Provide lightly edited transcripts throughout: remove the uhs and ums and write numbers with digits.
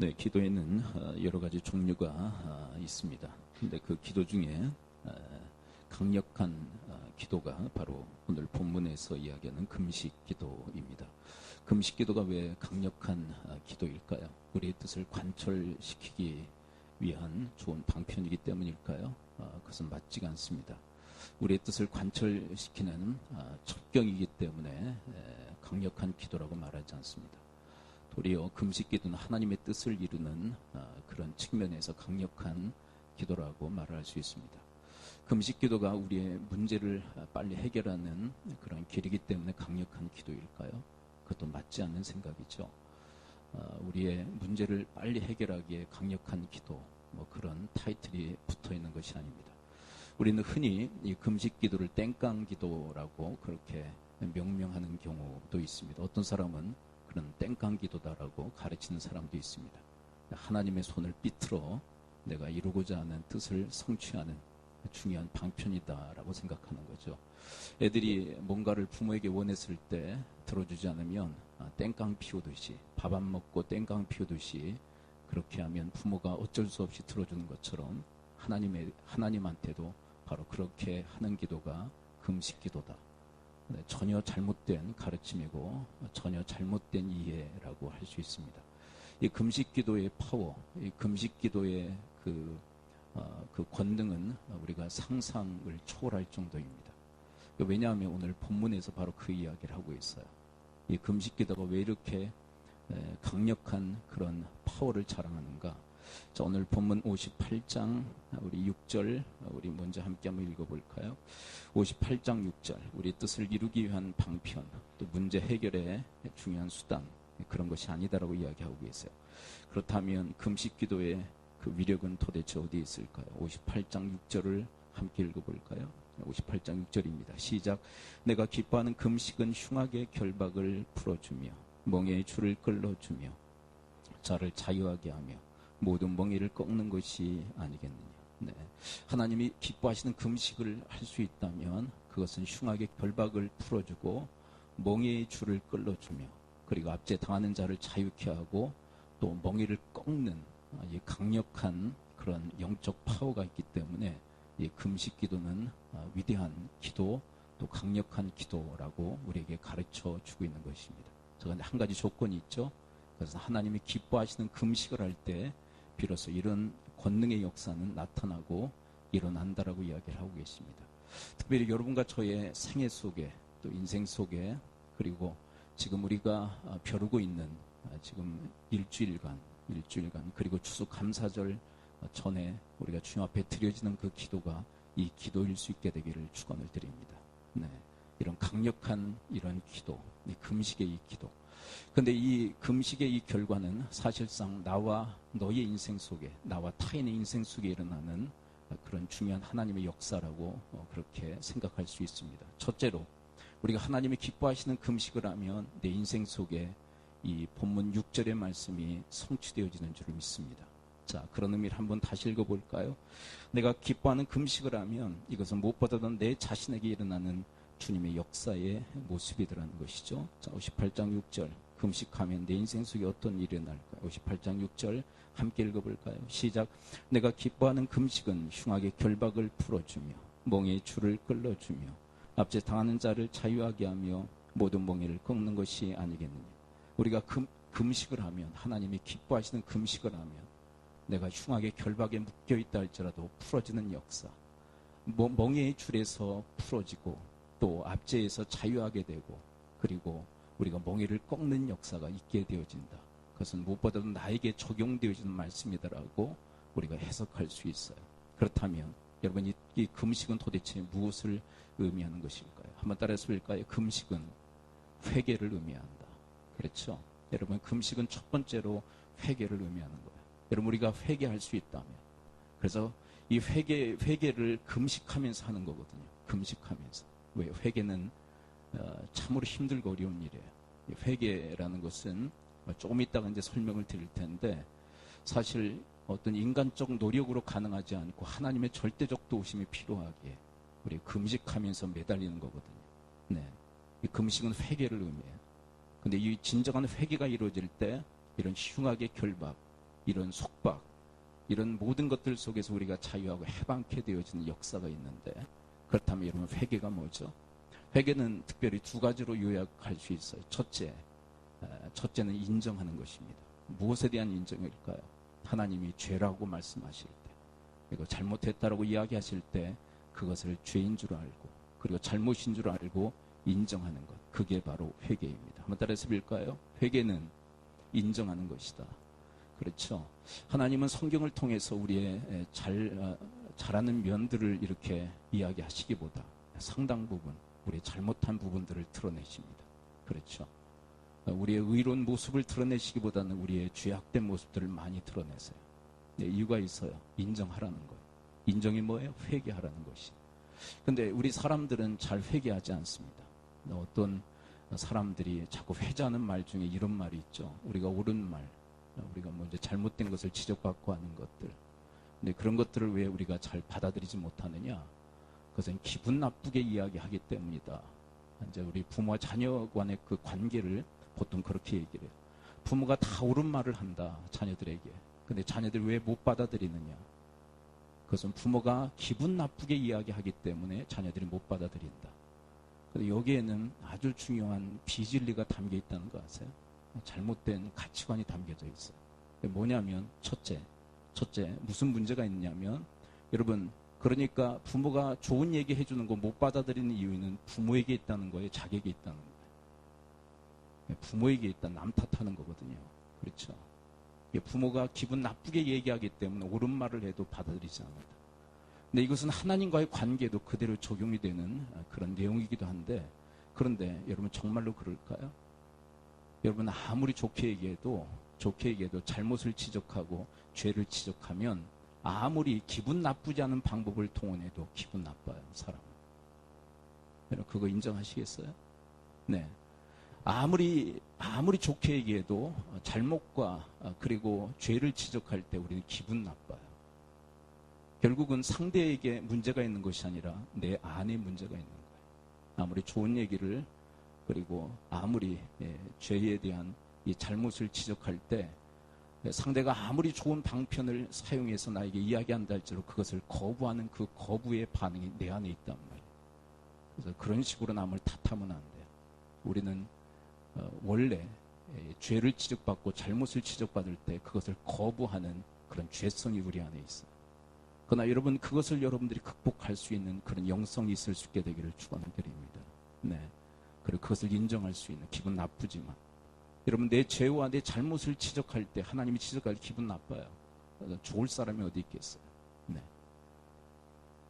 네, 기도에는 여러 가지 종류가 있습니다. 근데 그 기도 중에 강력한 기도가 바로 오늘 본문에서 이야기하는 금식 기도입니다. 금식 기도가 왜 강력한 기도일까요? 우리의 뜻을 관철시키기 위한 좋은 방편이기 때문일까요? 그것은 맞지가 않습니다. 우리의 뜻을 관철시키는 첩경이기 때문에 강력한 기도라고 말하지 않습니다. 도리어 금식 기도는 하나님의 뜻을 이루는 그런 측면에서 강력한 기도라고 말할 수 있습니다. 금식 기도가 우리의 문제를 빨리 해결하는 그런 길이기 때문에 강력한 기도일까요? 그것도 맞지 않는 생각이죠. 우리의 문제를 빨리 해결하기에 강력한 기도, 그런 타이틀이 붙어 있는 것이 아닙니다. 우리는 흔히 이 금식 기도를 땡깡 기도라고 그렇게 명명하는 경우도 있습니다. 어떤 사람은 그런 땡깡 기도다라고 가르치는 사람도 있습니다. 하나님의 손을 삐틀어 내가 이루고자 하는 뜻을 성취하는 중요한 방편이다라고 생각하는 거죠. 애들이 뭔가를 부모에게 원했을 때 들어주지 않으면 땡깡 피우듯이, 밥 안 먹고 땡깡 피우듯이 그렇게 하면 부모가 어쩔 수 없이 들어주는 것처럼 하나님한테도 바로 그렇게 하는 기도가 금식 기도다. 전혀 잘못된 가르침이고 전혀 잘못된 이해라고 할 수 있습니다. 이 금식 기도의 파워, 이 금식 기도의 그 권능은 우리가 상상을 초월할 정도입니다. 왜냐하면 오늘 본문에서 바로 그 이야기를 하고 있어요. 이 금식 기도가 왜 이렇게 강력한 그런 파워를 자랑하는가? 자, 오늘 본문 58장 우리 6절 우리 먼저 함께 한번 읽어볼까요? 58장 6절 우리 뜻을 이루기 위한 방편, 또 문제 해결의 중요한 수단, 그런 것이 아니다라고 이야기하고 계세요. 그렇다면 금식 기도의 그 위력은 도대체 어디에 있을까요? 58장 6절을 함께 읽어볼까요? 58장 6절입니다. 시작. 내가 기뻐하는 금식은 흉악의 결박을 풀어주며 멍에의 줄을 끌어주며 자를 자유하게 하며 모든 멍에를 꺾는 것이 아니겠느냐. 네. 하나님이 기뻐하시는 금식을 할 수 있다면 그것은 흉악의 결박을 풀어주고 멍에의 줄을 끌어주며 그리고 압제 당하는 자를 자유케 하고 또 멍에를 꺾는 이 강력한 그런 영적 파워가 있기 때문에 이 금식 기도는 위대한 기도, 또 강력한 기도라고 우리에게 가르쳐 주고 있는 것입니다. 그런데 한 가지 조건이 있죠. 그래서 하나님이 기뻐하시는 금식을 할 때 비로소 이런 권능의 역사는 나타나고 일어난다라고 이야기를 하고 계십니다. 특별히 여러분과 저의 생애 속에 또 인생 속에 그리고 지금 우리가 벼르고 있는 지금 일주일간 그리고 추수감사절 전에 우리가 주님 앞에 드려지는 그 기도가 이 기도일 수 있게 되기를 축원을 드립니다. 네, 이런 강력한 이런 기도, 이 금식의 이 기도. 근데 이 금식의 이 결과는 사실상 나와 너의 인생 속에, 나와 타인의 인생 속에 일어나는 그런 중요한 하나님의 역사라고 그렇게 생각할 수 있습니다. 첫째로 우리가 하나님이 기뻐하시는 금식을 하면 내 인생 속에 이 본문 6절의 말씀이 성취되어지는 줄을 믿습니다. 자, 그런 의미를 한번 다시 읽어볼까요? 내가 기뻐하는 금식을 하면 이것은 무엇보다도 내 자신에게 일어나는 주님의 역사의 모습이더라는 것이죠. 자, 58장 6절 금식하면 내 인생 속에 어떤 일이 일어날까요? 58장 6절 함께 읽어볼까요? 시작. 내가 기뻐하는 금식은 흉악의 결박을 풀어주며 멍에의 줄을 끌어주며 압제 당하는 자를 자유하게 하며 모든 멍에를 꺾는 것이 아니겠느냐. 우리가 금식을 하면, 하나님이 기뻐하시는 금식을 하면 내가 흉악의 결박에 묶여있다 할지라도 풀어지는 역사, 멍에의 줄에서 풀어지고 또 압제에서 자유하게 되고 그리고 우리가 멍에를 꺾는 역사가 있게 되어진다. 그것은 무엇보다도 나에게 적용되어지는 말씀이다라고 우리가 해석할 수 있어요. 그렇다면 여러분 이 금식은 도대체 무엇을 의미하는 것일까요? 한번 따라서 볼까요? 금식은 회개를 의미한다. 그렇죠? 여러분 금식은 첫 번째로 회개를 의미하는 거예요. 여러분 우리가 회개할 수 있다면, 그래서 이 회개를 금식하면서 하는 거거든요. 금식하면서. 왜? 회개는 참으로 힘들고 어려운 일이에요. 회개라는 것은 조금 이따가 이제 설명을 드릴 텐데 사실 어떤 인간적 노력으로 가능하지 않고 하나님의 절대적 도우심이 필요하기에 우리 금식하면서 매달리는 거거든요. 네, 이 금식은 회개를 의미해요. 근데 이 진정한 회개가 이루어질 때 이런 흉악의 결박, 이런 속박, 이런 모든 것들 속에서 우리가 자유하고 해방케 되어지는 역사가 있는데, 그렇다면 여러분, 회개가 뭐죠? 회개는 특별히 두 가지로 요약할 수 있어요. 첫째는 인정하는 것입니다. 무엇에 대한 인정일까요? 하나님이 죄라고 말씀하실 때, 그리고 잘못했다라고 이야기하실 때 그것을 죄인 줄 알고, 그리고 잘못인 줄 알고 인정하는 것, 그게 바로 회개입니다. 한번 따라서 빌까요? 회개는 인정하는 것이다. 그렇죠. 하나님은 성경을 통해서 우리의 잘하는 면들을 이렇게 이야기하시기보다 상당 부분 우리의 잘못한 부분들을 드러내십니다. 그렇죠. 우리의 의로운 모습을 드러내시기보다는 우리의 죄악된 모습들을 많이 드러내세요. 네, 이유가 있어요. 인정하라는 거예요. 인정이 뭐예요? 회개하라는 것이. 근데 우리 사람들은 잘 회개하지 않습니다. 어떤 사람들이 자꾸 회자하는 말 중에 이런 말이 있죠. 우리가 옳은 말, 우리가 뭐 이제 잘못된 것을 지적받고 하는 것들. 근데 그런 것들을 왜 우리가 잘 받아들이지 못하느냐? 그것은 기분 나쁘게 이야기하기 때문이다. 이제 우리 부모와 자녀 간의 그 관계를 보통 그렇게 얘기를 해요. 부모가 다 옳은 말을 한다, 자녀들에게. 근데 자녀들이 왜 못 받아들이느냐? 그것은 부모가 기분 나쁘게 이야기하기 때문에 자녀들이 못 받아들인다. 근데 여기에는 아주 중요한 비진리가 담겨 있다는 거 아세요? 잘못된 가치관이 담겨져 있어요. 뭐냐면 첫째 무슨 문제가 있냐면, 여러분, 그러니까 부모가 좋은 얘기 해주는 거 못 받아들이는 이유는 부모에게 있다는 거예요, 자기에게 있다는 거예요. 부모에게 있다, 남 탓하는 거거든요. 그렇죠. 부모가 기분 나쁘게 얘기하기 때문에 옳은 말을 해도 받아들이지 않는다. 근데 이것은 하나님과의 관계에도 그대로 적용이 되는 그런 내용이기도 한데, 그런데 여러분 정말로 그럴까요? 여러분 아무리 좋게 얘기해도 잘못을 지적하고 죄를 지적하면 아무리 기분 나쁘지 않은 방법을 동원해도 기분 나빠요, 사람은. 여러분 그거 인정하시겠어요? 네. 아무리 좋게 얘기해도 잘못과 그리고 죄를 지적할 때 우리는 기분 나빠요. 결국은 상대에게 문제가 있는 것이 아니라 내 안에 문제가 있는 거예요. 아무리 좋은 얘기를, 그리고 아무리 죄에 대한 이 잘못을 지적할 때 상대가 아무리 좋은 방편을 사용해서 나에게 이야기한다 할지라도 그것을 거부하는 그 거부의 반응이 내 안에 있단 말이에요. 그래서 그런 식으로 남을 탓하면 안 돼요. 우리는 원래 죄를 지적받고 잘못을 지적받을 때 그것을 거부하는 그런 죄성이 우리 안에 있어요. 그러나 여러분, 그것을 여러분들이 극복할 수 있는 그런 영성이 있을 수 있게 되기를 축원드립니다. 네. 그리고 그것을 인정할 수 있는, 기분 나쁘지만, 여러분 내 죄와 내 잘못을 지적할 때 하나님이 지적할 때 기분 나빠요. 좋을 사람이 어디 있겠어요. 네.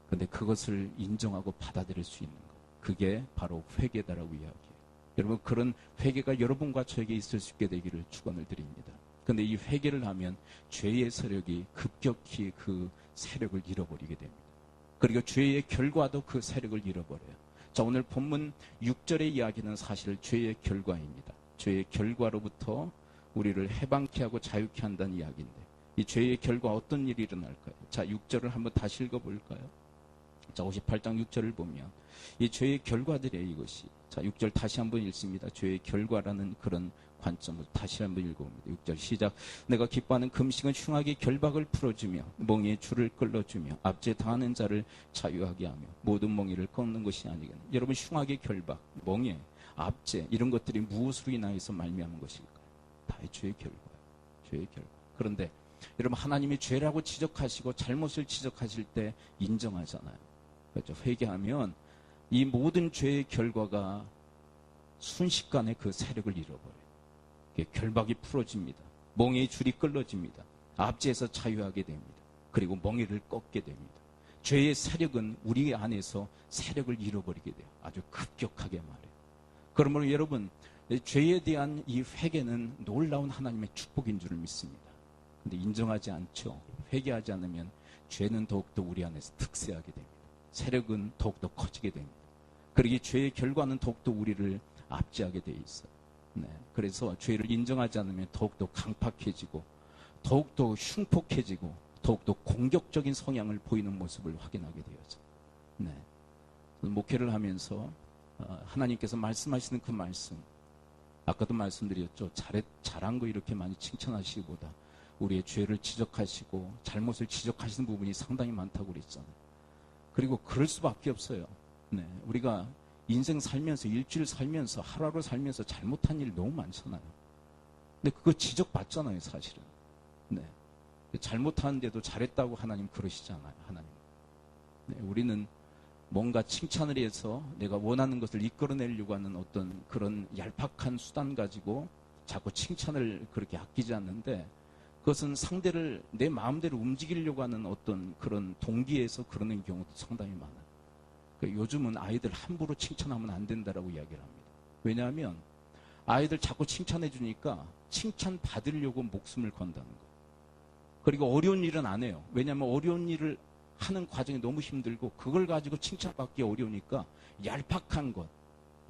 그런데 그것을 인정하고 받아들일 수 있는 것, 그게 바로 회개다라고 이야기해요. 여러분 그런 회개가 여러분과 저에게 있을 수 있게 되기를 축원을 드립니다. 그런데 이 회개를 하면 죄의 세력이 급격히 그 세력을 잃어버리게 됩니다. 그리고 죄의 결과도 그 세력을 잃어버려요. 자, 오늘 본문 6절의 이야기는 사실 죄의 결과입니다. 죄의 결과로부터 우리를 해방케 하고 자유케 한다는 이야기인데, 이 죄의 결과 어떤 일이 일어날까요? 자, 6절을 한번 다시 읽어볼까요? 자, 58장 6절을 보면 이 죄의 결과들이에요, 이것이. 자, 6절 다시 한번 읽습니다. 죄의 결과라는 그런 관점을 다시 한번 읽어봅니다. 6절 시작. 내가 기뻐하는 금식은 흉악의 결박을 풀어주며 멍에의 줄을 끌어주며 압제 당하는 자를 자유하게 하며 모든 멍에를 꺾는 것이 아니겠나. 여러분, 흉악의 결박, 멍에, 압제, 이런 것들이 무엇으로 인하여서 말미암은 것일까요? 다 죄의 결과예요. 죄의 결과. 그런데 여러분, 하나님이 죄라고 지적하시고 잘못을 지적하실 때 인정하잖아요. 그렇죠? 회개하면 이 모든 죄의 결과가 순식간에 그 세력을 잃어버려요. 결박이 풀어집니다. 멍에의 줄이 끌어집니다. 압제에서 자유하게 됩니다. 그리고 멍에를 꺾게 됩니다. 죄의 세력은 우리 안에서 세력을 잃어버리게 돼요. 아주 급격하게 말해요. 그러므로 여러분, 죄에 대한 이 회개는 놀라운 하나님의 축복인 줄 믿습니다. 근데 인정하지 않죠. 회개하지 않으면 죄는 더욱더 우리 안에서 득세하게 됩니다. 세력은 더욱더 커지게 됩니다. 그리고 죄의 결과는 더욱더 우리를 압제하게 돼 있어요. 네. 그래서 죄를 인정하지 않으면 더욱더 강팍해지고, 더욱더 흉폭해지고, 더욱더 공격적인 성향을 보이는 모습을 확인하게 되어져. 네. 목회를 하면서 하나님께서 말씀하시는 그 말씀, 아까도 말씀드렸죠. 잘한 거 이렇게 많이 칭찬하시기보다 우리의 죄를 지적하시고 잘못을 지적하시는 부분이 상당히 많다고 그랬잖아요. 그리고 그럴 수밖에 없어요. 네, 우리가 인생 살면서, 일주일 살면서, 하루하루 살면서 잘못한 일 너무 많잖아요. 근데 그거 지적받잖아요, 사실은. 네, 잘못하는데도 잘했다고 하나님 그러시잖아요, 하나님. 네, 우리는 뭔가 칭찬을 해서 내가 원하는 것을 이끌어내려고 하는 어떤 그런 얄팍한 수단 가지고 자꾸 칭찬을 그렇게 아끼지 않는데, 그것은 상대를 내 마음대로 움직이려고 하는 어떤 그런 동기에서 그러는 경우도 상당히 많아요. 그러니까 요즘은 아이들 함부로 칭찬하면 안 된다라고 이야기를 합니다. 왜냐하면 아이들 자꾸 칭찬해 주니까 칭찬 받으려고 목숨을 건다는 거예요. 그리고 어려운 일은 안 해요. 왜냐하면 어려운 일을 하는 과정이 너무 힘들고 그걸 가지고 칭찬받기 어려우니까 얄팍한 것,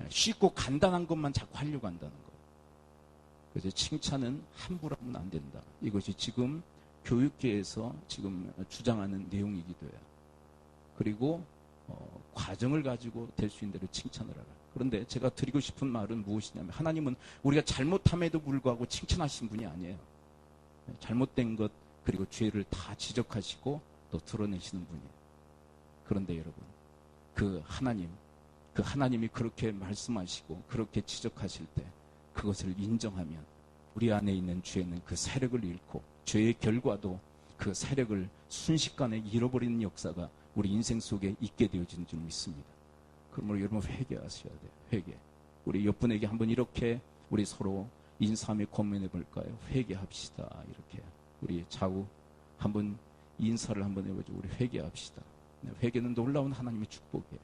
쉽고 간단한 것만 자꾸 하려고 한다는 거예요. 그래서 칭찬은 함부로 하면 안 된다. 이것이 지금 교육계에서 지금 주장하는 내용이기도 해요. 그리고 과정을 가지고 될 수 있는 대로 칭찬을 하라. 그런데 제가 드리고 싶은 말은 무엇이냐면, 하나님은 우리가 잘못함에도 불구하고 칭찬하신 분이 아니에요. 잘못된 것 그리고 죄를 다 지적하시고 또 드러내시는 분이에요. 그런데 여러분, 그 하나님이 그렇게 말씀하시고 그렇게 지적하실 때 그것을 인정하면 우리 안에 있는 죄는 그 세력을 잃고 죄의 결과도 그 세력을 순식간에 잃어버리는 역사가 우리 인생 속에 있게 되어진 줄 믿습니다. 그러므로 여러분 회개하셔야 돼요. 회개. 우리 옆분에게 한번 이렇게 우리 서로 인사하며 고민해 볼까요? 회개합시다. 이렇게 우리 좌우 한번 인사를 한번 해보죠. 우리 회개합시다. 회개는 놀라운 하나님의 축복이에요.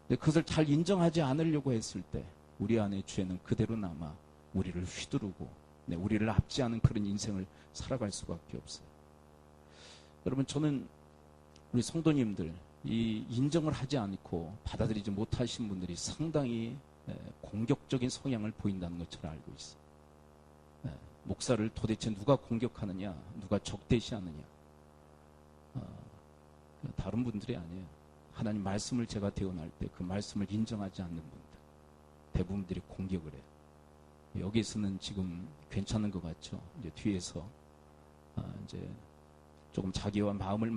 근데 그것을 잘 인정하지 않으려고 했을 때 우리 안에 죄는 그대로 남아 우리를 휘두르고 우리를 앞지 않은 그런 인생을 살아갈 수밖에 없어요. 여러분, 저는 우리 성도님들 이 인정을 하지 않고 받아들이지 못하신 분들이 상당히 공격적인 성향을 보인다는 걸 잘 알고 있어요. 목사를 도대체 누가 공격하느냐, 누가 적대시하느냐, 다른 분들이 아니에요. 하나님 말씀을 제가 대언할 때 그 말씀을 인정하지 않는 분들 대부분들이 공격을 해요. 여기서는 지금 괜찮은 것 같죠. 이제 뒤에서 이제 조금 자기와 마음을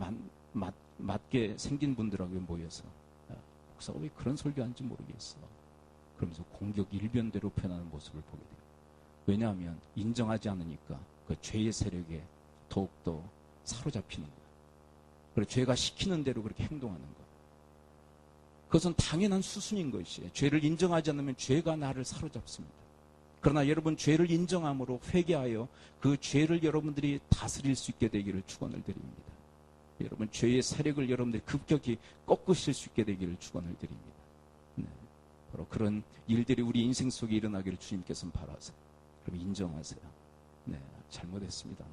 맞게 생긴 분들하고 모여서 목사가 왜 그런 설교하는지 모르겠어. 그러면서 공격 일변대로 표현하는 모습을 보게 돼요. 왜냐하면 인정하지 않으니까 그 죄의 세력에 더욱더 사로잡히는 거예요. 그리고 죄가 시키는 대로 그렇게 행동하는 거예요. 그것은 당연한 수순인 것이에요. 죄를 인정하지 않으면 죄가 나를 사로잡습니다. 그러나 여러분, 죄를 인정함으로 회개하여 그 죄를 여러분들이 다스릴 수 있게 되기를 축원을 드립니다. 여러분, 죄의 세력을 여러분들이 급격히 꺾으실 수 있게 되기를 축원을 드립니다. 네. 바로 그런 일들이 우리 인생 속에 일어나기를 주님께서는 바라세요. 그럼 인정하세요. 네, 잘못했습니다.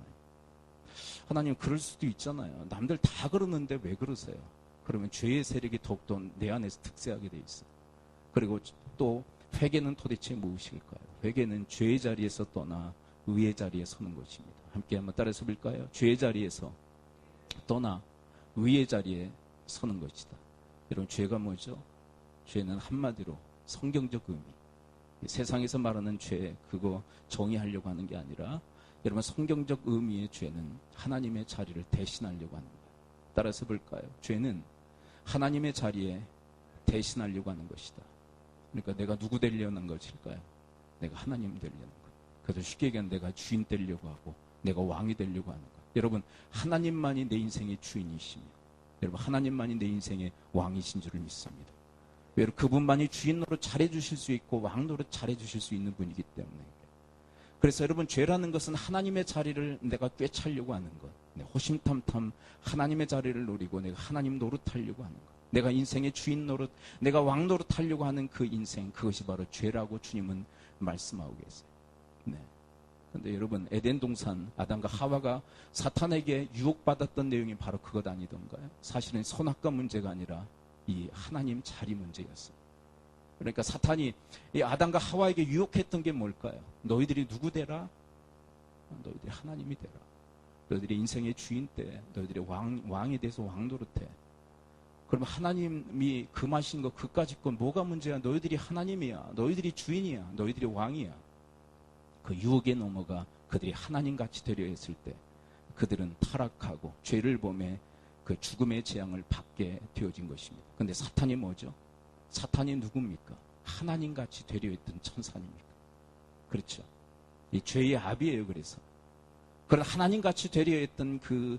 하나님, 그럴 수도 있잖아요. 남들 다 그러는데 왜 그러세요? 그러면 죄의 세력이 더욱더 내 안에서 득세하게 돼 있어요. 그리고 또 회개는 도대체 무엇일까요? 회개는 죄의 자리에서 떠나 의의 자리에 서는 것입니다. 함께 한번 따라서 볼까요? 죄의 자리에서 떠나 의의 자리에 서는 것이다. 여러분, 죄가 뭐죠? 죄는 한마디로 성경적 의미. 세상에서 말하는 죄, 그거 정의하려고 하는 게 아니라 여러분, 성경적 의미의 죄는 하나님의 자리를 대신하려고 하는 거예요. 따라서 볼까요? 죄는 하나님의 자리에 대신하려고 하는 것이다. 그러니까 내가 누구 되려는 것일까요? 내가 하나님 되려는 것. 그래서 쉽게 얘기하면 내가 주인 되려고 하고 내가 왕이 되려고 하는 것. 여러분, 하나님만이 내 인생의 주인이시며 여러분, 하나님만이 내 인생의 왕이신 줄을 믿습니다. 여러분, 그분만이 주인 노릇 잘해주실 수 있고 왕 노릇 잘해주실 수 있는 분이기 때문에. 그래서 여러분, 죄라는 것은 하나님의 자리를 내가 꿰차려고 하는 것, 호심탐탐 하나님의 자리를 노리고 내가 하나님 노릇하려고 하는 것, 내가 인생의 주인 노릇, 내가 왕 노릇하려고 하는 그 인생, 그것이 바로 죄라고 주님은 말씀하고 계세요. 네. 그런데 여러분, 에덴 동산 아담과 하와가 사탄에게 유혹받았던 내용이 바로 그것 아니던가요? 사실은 선악과 문제가 아니라 이 하나님 자리 문제였어요. 그러니까 사탄이 이 아담과 하와에게 유혹했던 게 뭘까요? 너희들이 누구 되라? 너희들이 하나님이 되라. 너희들이 인생의 주인 때 너희들이 왕에 대해서 왕 노릇해. 그럼 하나님이 금하신 거 그까짓 건 뭐가 문제야? 너희들이 하나님이야. 너희들이 주인이야. 너희들이 왕이야. 그 유혹에 넘어가 그들이 하나님같이 되려 했을 때 그들은 타락하고 죄를 범해 그 죽음의 재앙을 받게 되어진 것입니다. 그런데 사탄이 뭐죠? 사탄이 누굽니까? 하나님같이 되려 했던 천사입니까? 그렇죠. 이 죄의 아비예요. 그래서 그런 하나님같이 되려 했던 그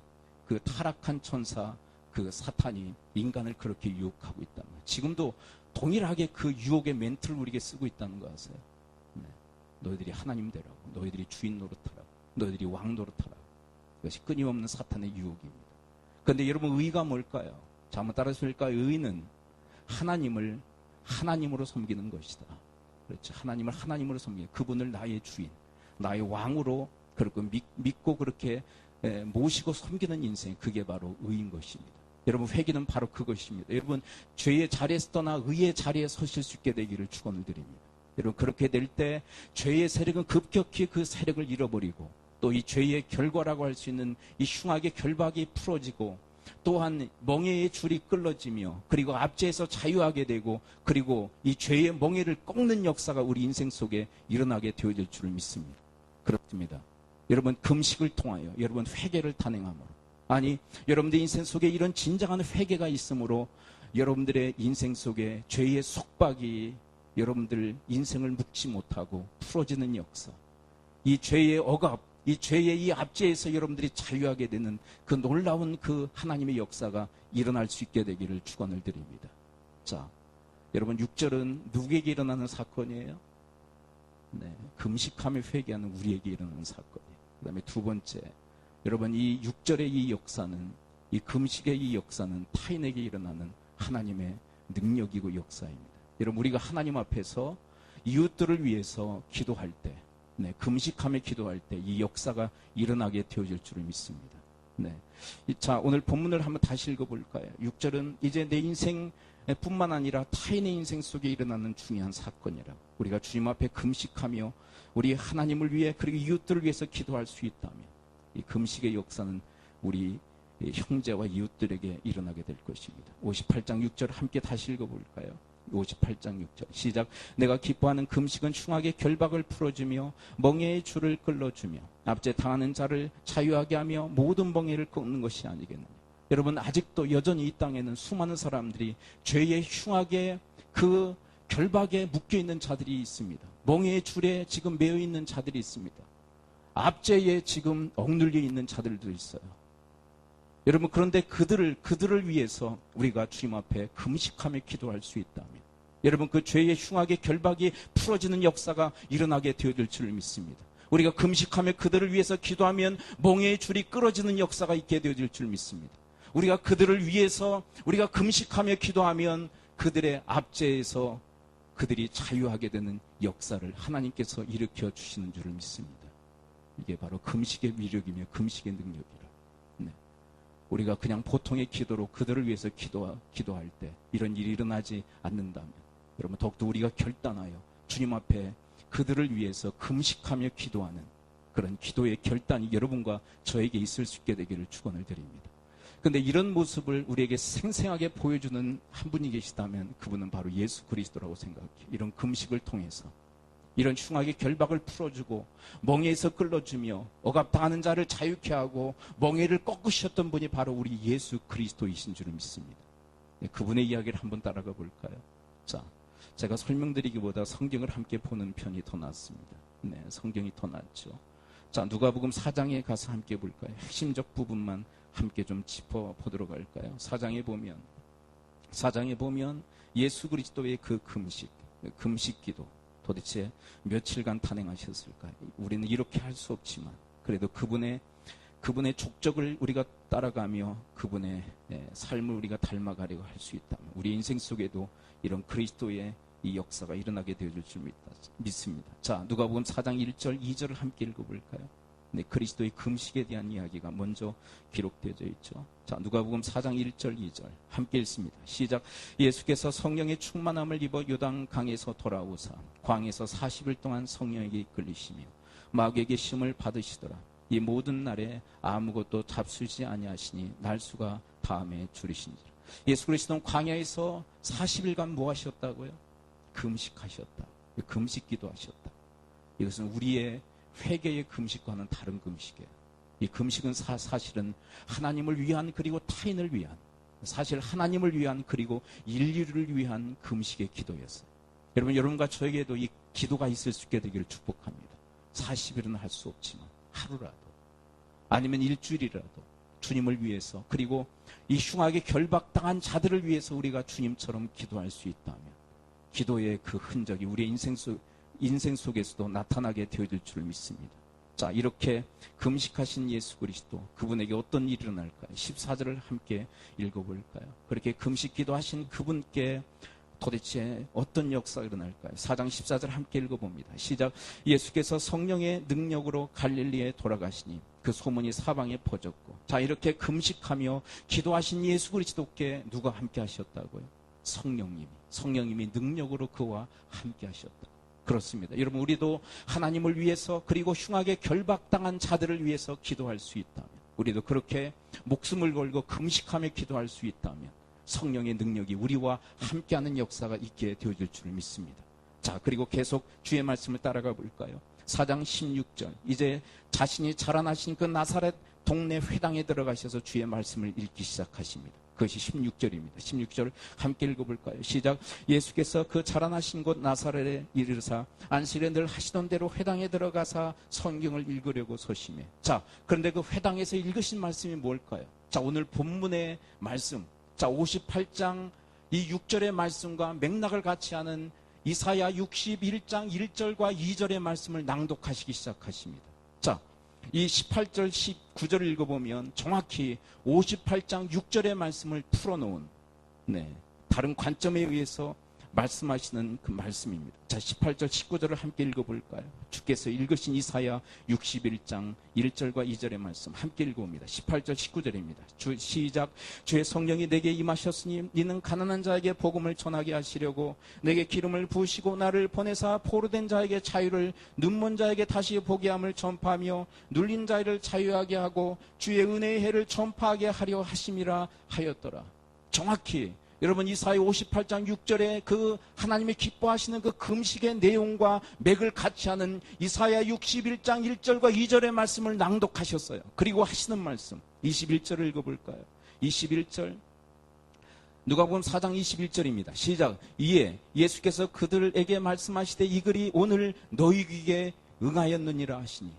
타락한 천사, 그 사탄이 인간을 그렇게 유혹하고 있다는 거예요. 지금도 동일하게 그 유혹의 멘트를 우리에게 쓰고 있다는 거 아세요? 네. 너희들이 하나님 되라고, 너희들이 주인 노릇하라고, 너희들이 왕 노릇하라고. 이것이 끊임없는 사탄의 유혹입니다. 그런데 여러분, 의가 뭘까요? 자, 한번 따라서일까요? 의는 하나님을 하나님으로 섬기는 것이다. 그렇죠. 하나님을 하나님으로 섬기는, 그분을 나의 주인, 나의 왕으로 그렇게 믿고 그렇게 모시고 섬기는 인생, 그게 바로 의인 것입니다. 여러분, 회개는 바로 그것입니다. 여러분, 죄의 자리에서 떠나 의의 자리에 서실 수 있게 되기를 축원을 드립니다. 여러분, 그렇게 될 때 죄의 세력은 급격히 그 세력을 잃어버리고, 또 이 죄의 결과라고 할 수 있는 이 흉악의 결박이 풀어지고, 또한 멍에의 줄이 끌어지며, 그리고 압제에서 자유하게 되고, 그리고 이 죄의 멍에를 꺾는 역사가 우리 인생 속에 일어나게 되어질 줄을 믿습니다. 그렇습니다. 여러분, 금식을 통하여 여러분 회개를 단행함으로, 아니 여러분들 인생 속에 이런 진정한 회개가 있으므로 여러분들의 인생 속에 죄의 속박이 여러분들 인생을 묶지 못하고 풀어지는 역사, 이 죄의 억압, 이 죄의 이 압제에서 여러분들이 자유하게 되는 그 놀라운 그 하나님의 역사가 일어날 수 있게 되기를 축원을 드립니다. 자, 여러분, 6절은 누구에게 일어나는 사건이에요? 네, 금식하며 회개하는 우리에게 일어나는 사건이에요. 그 다음에 두 번째, 여러분, 이 6절의 이 역사는, 이 금식의 이 역사는 타인에게 일어나는 하나님의 능력이고 역사입니다. 여러분, 우리가 하나님 앞에서 이웃들을 위해서 기도할 때, 네, 금식하며 기도할 때 이 역사가 일어나게 되어질 줄을 믿습니다. 네. 자, 오늘 본문을 한번 다시 읽어볼까요? 6절은 이제 내 인생 뿐만 아니라 타인의 인생 속에 일어나는 중요한 사건이라고. 우리가 주님 앞에 금식하며 우리 하나님을 위해 그리고 이웃들을 위해서 기도할 수 있다면 이 금식의 역사는 우리 형제와 이웃들에게 일어나게 될 것입니다. 58장 6절 함께 다시 읽어볼까요? 58장 6절 시작. 내가 기뻐하는 금식은 흉악의 결박을 풀어주며 멍에의 줄을 끌어주며 압제 당하는 자를 자유하게 하며 모든 멍에를 꺾는 것이 아니겠느냐. 여러분, 아직도 여전히 이 땅에는 수많은 사람들이 죄의 흉악의 그 결박에 묶여있는 자들이 있습니다. 멍에의 줄에 지금 매여있는 자들이 있습니다. 압제에 지금 억눌려 있는 자들도 있어요. 여러분, 그런데 그들을 위해서 우리가 주님 앞에 금식하며 기도할 수 있다면, 여러분, 그 죄의 흉악의 결박이 풀어지는 역사가 일어나게 되어질 줄 믿습니다. 우리가 금식하며 그들을 위해서 기도하면 멍에의 줄이 끌어지는 역사가 있게 되어질 줄 믿습니다. 우리가 그들을 위해서 우리가 금식하며 기도하면 그들의 압제에서 그들이 자유하게 되는 역사를 하나님께서 일으켜 주시는 줄을 믿습니다. 이게 바로 금식의 위력이며 금식의 능력이라. 네. 우리가 그냥 보통의 기도로 그들을 위해서 기도할 때 이런 일이 일어나지 않는다면, 여러분, 더욱더 우리가 결단하여 주님 앞에 그들을 위해서 금식하며 기도하는 그런 기도의 결단이 여러분과 저에게 있을 수 있게 되기를 축원을 드립니다. 그런데 이런 모습을 우리에게 생생하게 보여주는 한 분이 계시다면 그분은 바로 예수 그리스도라고 생각해요. 이런 금식을 통해서 이런 흉악의 결박을 풀어주고 멍에에서 끌어주며 억압당하는 자를 자유케 하고 멍에를 꺾으셨던 분이 바로 우리 예수 그리스도이신 줄을 믿습니다. 네, 그분의 이야기를 한번 따라가 볼까요? 자, 제가 설명드리기보다 성경을 함께 보는 편이 더 낫습니다. 네, 성경이 더 낫죠. 자, 누가복음 4장에 가서 함께 볼까요? 핵심적 부분만 함께 좀 짚어보도록 할까요? 4장에 보면 예수 그리스도의 그 금식 기도 도대체 며칠간 단행하셨을까요? 우리는 이렇게 할 수 없지만 그래도 그분의 족적을 우리가 따라가며 그분의 삶을 우리가 닮아가려고 할 수 있다면 우리 인생 속에도 이런 그리스도의 이 역사가 일어나게 되어질 줄 믿습니다. 자, 누가복음 4장 1절 2절을 함께 읽어볼까요? 네, 그리스도의 금식에 대한 이야기가 먼저 기록되어져 있죠. 자, 누가복음 4장 1절 2절 함께 읽습니다. 시작. 예수께서 성령의 충만함을 입어 요단 강에서 돌아오사 광에서 40일 동안 성령에게 이끌리시며 마귀에게 심을 받으시더라. 이 모든 날에 아무것도 잡수지 아니하시니 날수가 다음에 줄이시니라. 예수 그리스도는 광야에서 40일간 뭐 하셨다고요? 금식하셨다. 금식 기도하셨다. 이것은 우리의 회개의 금식과는 다른 금식이에요. 이 금식은 사실은 하나님을 위한, 그리고 타인을 위한, 사실 하나님을 위한 그리고 인류를 위한 금식의 기도였어요. 여러분과 저에게도 이 기도가 있을 수 있게 되기를 축복합니다. 40일은 할 수 없지만 하루라도, 아니면 일주일이라도 주님을 위해서, 그리고 이 흉하게 결박당한 자들을 위해서 우리가 주님처럼 기도할 수 있다면 기도의 그 흔적이 우리의 인생 속에서도 나타나게 되어질 줄 믿습니다. 자, 이렇게 금식하신 예수 그리스도, 그분에게 어떤 일이 일어날까요? 14절을 함께 읽어볼까요? 그렇게 금식 기도하신 그분께 도대체 어떤 역사가 일어날까요? 4장 14절 함께 읽어봅니다. 시작. 예수께서 성령의 능력으로 갈릴리에 돌아가시니 그 소문이 사방에 퍼졌고. 자, 이렇게 금식하며 기도하신 예수 그리스도께 누가 함께 하셨다고요? 성령님이 능력으로 그와 함께 하셨다. 그렇습니다. 여러분, 우리도 하나님을 위해서, 그리고 흉하게 결박당한 자들을 위해서 기도할 수 있다면, 우리도 그렇게 목숨을 걸고 금식하며 기도할 수 있다면 성령의 능력이 우리와 함께하는 역사가 있게 되어질 줄 믿습니다. 자, 그리고 계속 주의 말씀을 따라가 볼까요? 4장 16절, 이제 자신이 자라나신 그 나사렛 동네 회당에 들어가셔서 주의 말씀을 읽기 시작하십니다. 그것이 16절입니다. 16절 함께 읽어볼까요? 시작. 예수께서 그 자라나신 곳 나사렛에 이르사 안식일에 늘 하시던 대로 회당에 들어가사 성경을 읽으려고 서심해. 자, 그런데 그 회당에서 읽으신 말씀이 뭘까요? 자, 오늘 본문의 말씀, 자, 58장 이 6절의 말씀과 맥락을 같이 하는 이사야 61장 1절과 2절의 말씀을 낭독하시기 시작하십니다. 자, 이 18절 19절을 읽어보면 정확히 58장 6절의 말씀을 풀어놓은, 다른 관점에 의해서 말씀하시는 그 말씀입니다. 자, 18절 19절을 함께 읽어볼까요? 주께서 읽으신 이사야 61장 1절과 2절의 말씀 함께 읽어봅니다. 18절 19절입니다. 시작. 주의 성령이 내게 임하셨으니 이는 가난한 자에게 복음을 전하게 하시려고 내게 기름을 부으시고 나를 보내사 포로된 자에게 자유를, 눈먼 자에게 다시 보게 함을 전파하며 눌린 자를 자유하게 하고 주의 은혜의 해를 전파하게 하려 하심이라 하였더라. 정확히 여러분, 이사야 58장 6절에 그 하나님이 기뻐하시는 그 금식의 내용과 맥을 같이 하는 이사야 61장 1절과 2절의 말씀을 낭독하셨어요. 그리고 하시는 말씀 21절을 읽어볼까요? 21절, 누가복음 4장 21절입니다. 시작. 이에 예수께서 그들에게 말씀하시되 이 글이 오늘 너희 귀에 응하였느니라 하시니.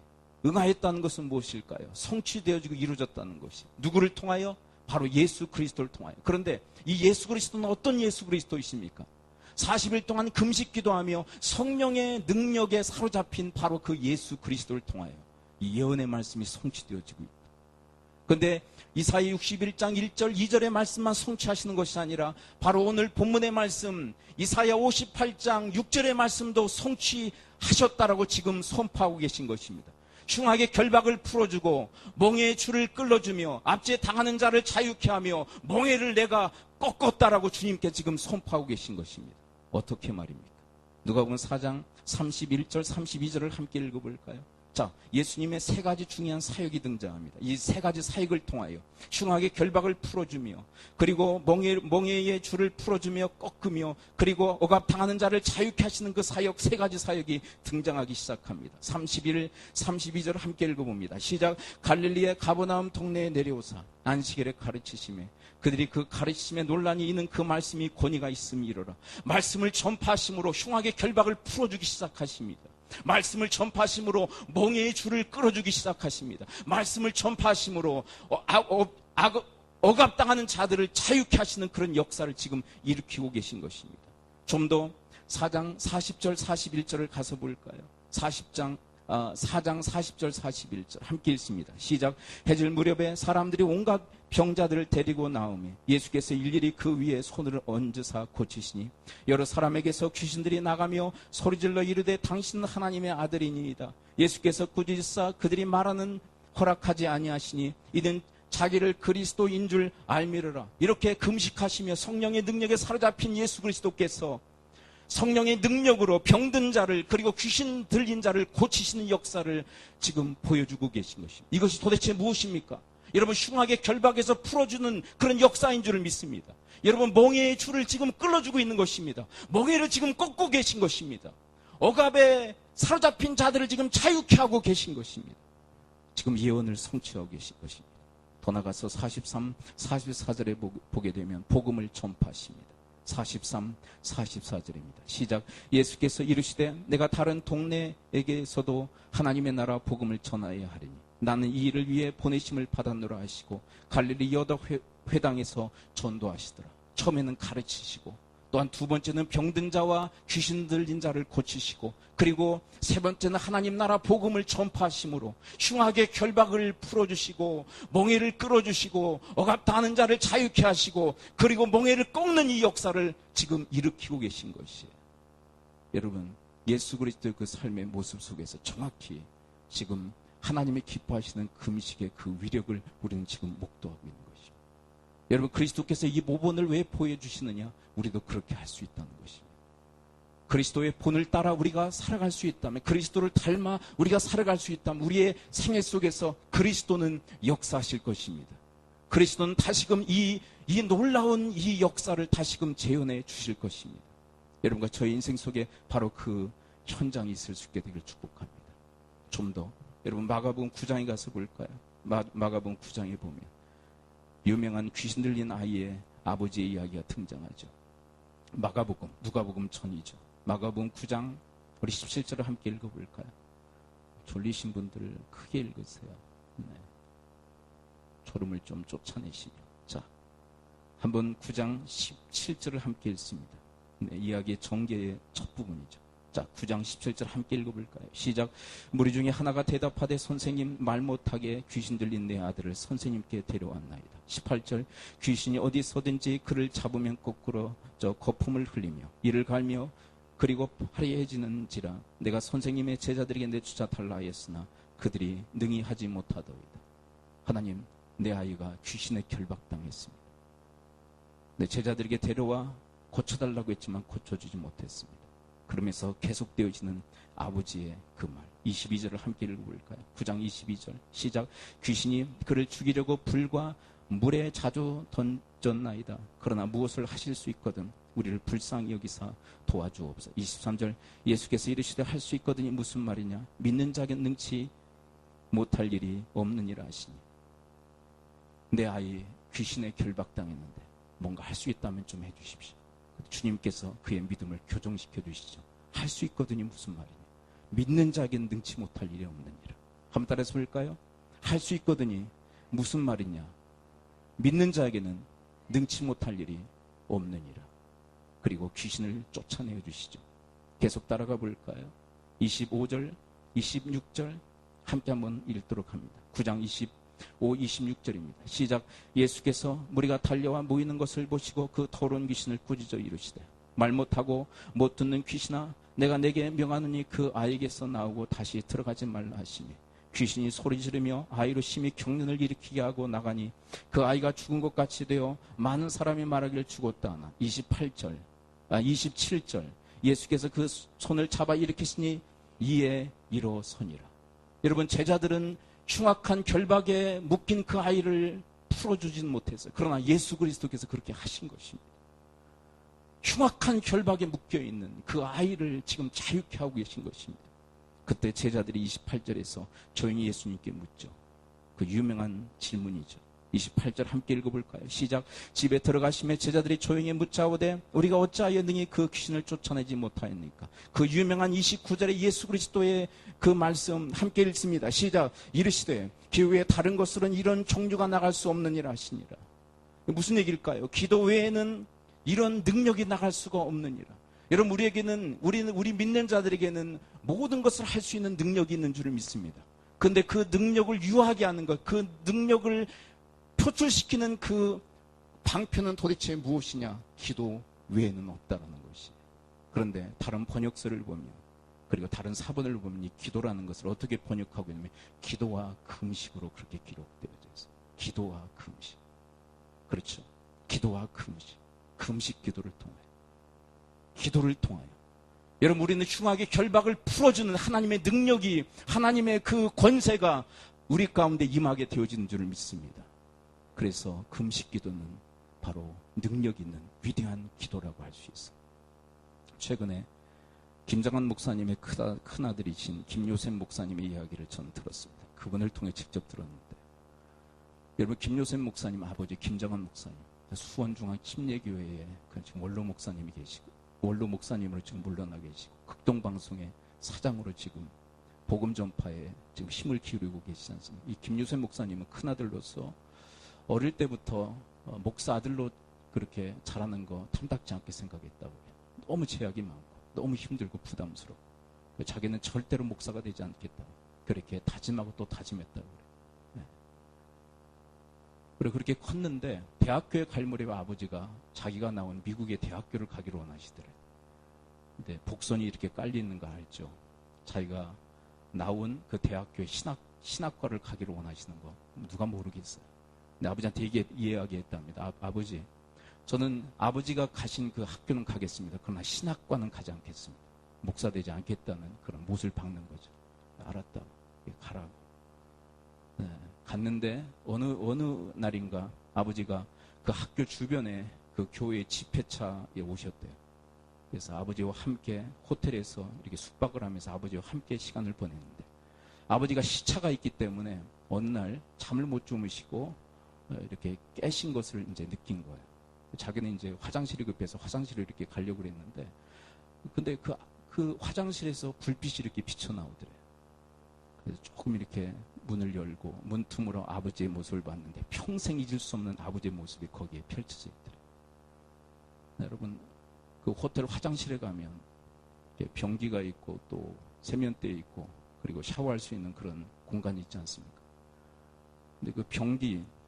응하였다는 것은 무엇일까요? 성취되어지고 이루어졌다는 것이. 누구를 통하여? 바로 예수 그리스도를 통하여. 그런데 이 예수 그리스도는 어떤 예수 그리스도이십니까? 40일 동안 금식 기도하며 성령의 능력에 사로잡힌 바로 그 예수 그리스도를 통하여 이 예언의 말씀이 성취되어지고 있다. 그런데 이사야 61장 1절 2절의 말씀만 성취하시는 것이 아니라 바로 오늘 본문의 말씀 이사야 58장 6절의 말씀도 성취하셨다라고 지금 선포하고 계신 것입니다. 흉하게 결박을 풀어주고 멍에의 줄을 끌어주며 압제에 당하는 자를 자유케 하며 멍에를 내가 꺾었다라고 주님께 지금 선포하고 계신 것입니다. 어떻게 말입니까? 누가복음 4장 31절 32절을 함께 읽어볼까요? 자, 예수님의 세 가지 중요한 사역이 등장합니다. 이 세 가지 사역을 통하여 흉하게 결박을 풀어주며, 그리고 멍에의 줄을 풀어주며 꺾으며, 그리고 억압당하는 자를 자유케 하시는 그 사역, 세 가지 사역이 등장하기 시작합니다. 31, 32절 함께 읽어봅니다. 시작. 갈릴리의 가버나움 동네에 내려오사 안식일에 가르치시매 그들이 그 가르치심에 논란이 있는 그 말씀이 권위가 있음이 이르라. 말씀을 전파하심으로 흉하게 결박을 풀어주기 시작하십니다. 말씀을 전파하심으로 멍에의 줄을 끌어주기 시작하십니다. 말씀을 전파하심으로 억압당하는 자들을 자유케 하시는 그런 역사를 지금 일으키고 계신 것입니다. 좀 더 4장 40절 41절을 가서 볼까요? 4장 40절 41절 함께 읽습니다. 시작. 해질 무렵에 사람들이 온갖 병자들을 데리고 나오매 예수께서 일일이 그 위에 손을 얹으사 고치시니 여러 사람에게서 귀신들이 나가며 소리질러 이르되 당신은 하나님의 아들이니이다. 예수께서 꾸짖으사 그들이 말하는 허락하지 아니하시니 이는 자기를 그리스도인 줄 알미르라. 이렇게 금식하시며 성령의 능력에 사로잡힌 예수 그리스도께서 성령의 능력으로 병든 자를, 그리고 귀신 들린 자를 고치시는 역사를 지금 보여주고 계신 것입니다. 이것이 도대체 무엇입니까? 여러분, 흉하게 결박해서 풀어주는 그런 역사인 줄을 믿습니다. 여러분, 멍에의 줄을 지금 끌어주고 있는 것입니다. 멍에를 지금 꺾고 계신 것입니다. 억압에 사로잡힌 자들을 지금 자유케 하고 계신 것입니다. 지금 예언을 성취하고 계신 것입니다. 더 나가서 43, 44절에 보게 되면 복음을 전파하십니다. 43, 44절입니다. 시작. 예수께서 이르시되 내가 다른 동네에게서도 하나님의 나라 복음을 전하여야 하리니 나는 이 일을 위해 보내심을 받았노라 하시고 갈릴리 여러 회당에서 전도하시더라. 처음에는 가르치시고 또한 두 번째는 병든 자와 귀신 들린 자를 고치시고 그리고 세 번째는 하나님 나라 복음을 전파하심으로 흉악의 결박을 풀어주시고 멍에를 끌어주시고 억압다 하는 자를 자유케 하시고 그리고 멍에를 꺾는 이 역사를 지금 일으키고 계신 것이에요. 여러분, 예수 그리스도의 그 삶의 모습 속에서 정확히 지금 하나님이 기뻐하시는 금식의 그 위력을 우리는 지금 목도하고 있는 것입니다. 여러분, 그리스도께서 이 모본을 왜 보여주시느냐? 우리도 그렇게 할 수 있다는 것입니다. 그리스도의 본을 따라 우리가 살아갈 수 있다면, 그리스도를 닮아 우리가 살아갈 수 있다면 우리의 생애 속에서 그리스도는 역사하실 것입니다. 그리스도는 다시금 이 놀라운 이 역사를 다시금 재현해 주실 것입니다. 여러분과 저의 인생 속에 바로 그 현장이 있을 수 있게 되길 축복합니다. 좀 더 여러분 마가복음 9장에 가서 볼까요? 마가복음 9장에 보면 유명한 귀신 들린 아이의 아버지의 이야기가 등장하죠. 마가복음, 누가복음 전이죠. 마가복음 9장 우리 17절을 함께 읽어볼까요? 졸리신 분들 크게 읽으세요. 네. 졸음을 좀 쫓아내시며. 자, 한번 9장 17절을 함께 읽습니다. 네, 이야기의 전개의 첫 부분이죠. 자, 9장 17절 함께 읽어볼까요? 시작. 무리 중에 하나가 대답하되 선생님, 말 못하게 귀신 들린 내 아들을 선생님께 데려왔나이다. 18절. 귀신이 어디서든지 그를 잡으면 거꾸로 거품을 흘리며 이를 갈며 그리고 화려해지는지라 내가 선생님의 제자들에게 내주자 달라 하였으나 그들이 능히 하지 못하더이다. 하나님, 내 아이가 귀신에 결박당했습니다. 내 제자들에게 데려와 고쳐달라고 했지만 고쳐주지 못했습니다. 그러면서 계속되어지는 아버지의 그 말. 22절을 함께 읽어볼까요? 9장 22절 시작. 귀신이 그를 죽이려고 불과 물에 자주 던졌나이다. 그러나 무엇을 하실 수 있거든 우리를 불쌍히 여기사 도와주옵소서. 23절 예수께서 이르시되 할 수 있거든이 무슨 말이냐? 믿는 자에게 능치 못할 일이 없느니라 하시니. 내 아이 귀신에 결박당했는데 뭔가 할 수 있다면 좀 해주십시오. 주님께서 그의 믿음을 교정시켜 주시죠. 할 수 있거든이 무슨 말이냐? 믿는 자에겐 능치 못할 일이 없느니라. 한번 따라서 볼까요? 할 수 있거든이 무슨 말이냐? 믿는 자에게는 능치 못할 일이 없느니라. 그리고 귀신을 쫓아내어 주시죠. 계속 따라가 볼까요? 25절, 26절 함께 한번 읽도록 합니다. 9장 25, 26절입니다. 시작. 예수께서 무리가 달려와 모이는 것을 보시고 그 더러운 귀신을 꾸짖어 이르시되 말 못하고 못 듣는 귀신아 내가 내게 명하노니 그 아이에게서 나오고 다시 들어가지 말라 하시니 귀신이 소리 지르며 아이로 심히 경련을 일으키게 하고 나가니 그 아이가 죽은 것 같이 되어 많은 사람이 말하기를 죽었다 하나. 27절 예수께서 그 손을 잡아 일으키시니 이에 일어서니라. 여러분, 제자들은 흉악한 결박에 묶인 그 아이를 풀어주지는 못했어요. 그러나 예수 그리스도께서 그렇게 하신 것입니다. 흉악한 결박에 묶여있는 그 아이를 지금 자유케 하고 계신 것입니다. 그때 제자들이 28절에서 조용히 예수님께 묻죠. 그 유명한 질문이죠. 28절 함께 읽어볼까요? 시작. 집에 들어가시며 제자들이 조용히 묻자오되 우리가 어찌하여 능히 그 귀신을 쫓아내지 못하였니까? 그 유명한 29절의 예수 그리스도의 그 말씀 함께 읽습니다. 시작. 이르시되 기도 외에 다른 것으로는 이런 종류가 나갈 수 없느니라 하시니라. 무슨 얘기일까요? 기도 외에는 이런 능력이 나갈 수가 없느니라. 여러분, 우리 믿는 자들에게는 모든 것을 할 수 있는 능력이 있는 줄을 믿습니다. 그런데 그 능력을 유하게 하는 것, 그 능력을 표출시키는 그 방편은 도대체 무엇이냐? 기도 외에는 없다라는 것이. 그런데 다른 번역서를 보면, 그리고 다른 사본을 보면 이 기도라는 것을 어떻게 번역하고 있냐면 기도와 금식으로 그렇게 기록되어져 있어요. 기도와 금식. 그렇죠. 기도와 금식. 금식 기도를 통하여. 기도를 통하여. 여러분, 우리는 흉악의 결박을 풀어주는 하나님의 능력이, 하나님의 그 권세가 우리 가운데 임하게 되어지는 줄을 믿습니다. 그래서 금식 기도는 바로 능력 있는 위대한 기도라고 할 수 있어요. 최근에 김장한 목사님의 큰아들이신 김요셉 목사님의 이야기를 저는 들었습니다. 그분을 통해 직접 들었는데, 여러분, 김요셉 목사님 아버지 김장한 목사님, 수원중앙 침례교회에 지금 원로 목사님이 계시고, 원로 목사님으로 지금 물러나 계시고, 극동방송의 사장으로 지금 복음 전파에 지금 힘을 기울이고 계시지 않습니까? 이 김요셉 목사님은 큰아들로서 어릴 때부터 목사 아들로 그렇게 자라는 거 탐탁지 않게 생각했다고 해요. 너무 제약이 많고 너무 힘들고 부담스럽고 자기는 절대로 목사가 되지 않겠다, 그렇게 다짐하고 또 다짐했다고 그래요. 네. 그리고 그렇게 컸는데 대학교에 갈 무렵에 아버지가 자기가 나온 미국의 대학교를 가기로 원하시더래요. 근데 복선이 이렇게 깔리는 거 알죠? 자기가 나온 그 대학교의 신학과를 가기로 원하시는 거 누가 모르겠어요. 근데 아버지한테 이야기했답니다. 아버지, 저는 아버지가 가신 그 학교는 가겠습니다. 그러나 신학과는 가지 않겠습니다. 목사 되지 않겠다는 그런 못을 박는 거죠. 알았다, 가라고. 네, 갔는데 어느 날인가 아버지가 그 학교 주변에 그 교회 집회차에 오셨대요. 그래서 아버지와 함께 호텔에서 이렇게 숙박을 하면서 아버지와 함께 시간을 보냈는데, 아버지가 시차가 있기 때문에 어느 날 잠을 못 주무시고 이렇게 깨신 것을 이제 느낀 거예요. 자기는 이제 화장실이 급해서 화장실을 이렇게 가려고 그랬는데, 근데 그 화장실에서 불빛이 이렇게 비쳐나오더래요. 그래서 조금 이렇게 문을 열고 문틈으로 아버지의 모습을 봤는데 평생 잊을 수 없는 아버지의 모습이 거기에 펼쳐져 있더래요. 여러분, 그 호텔 화장실에 가면 변기가 있고 또 세면대 있고 그리고 샤워할 수 있는 그런 공간이 있지 않습니까? 근데 그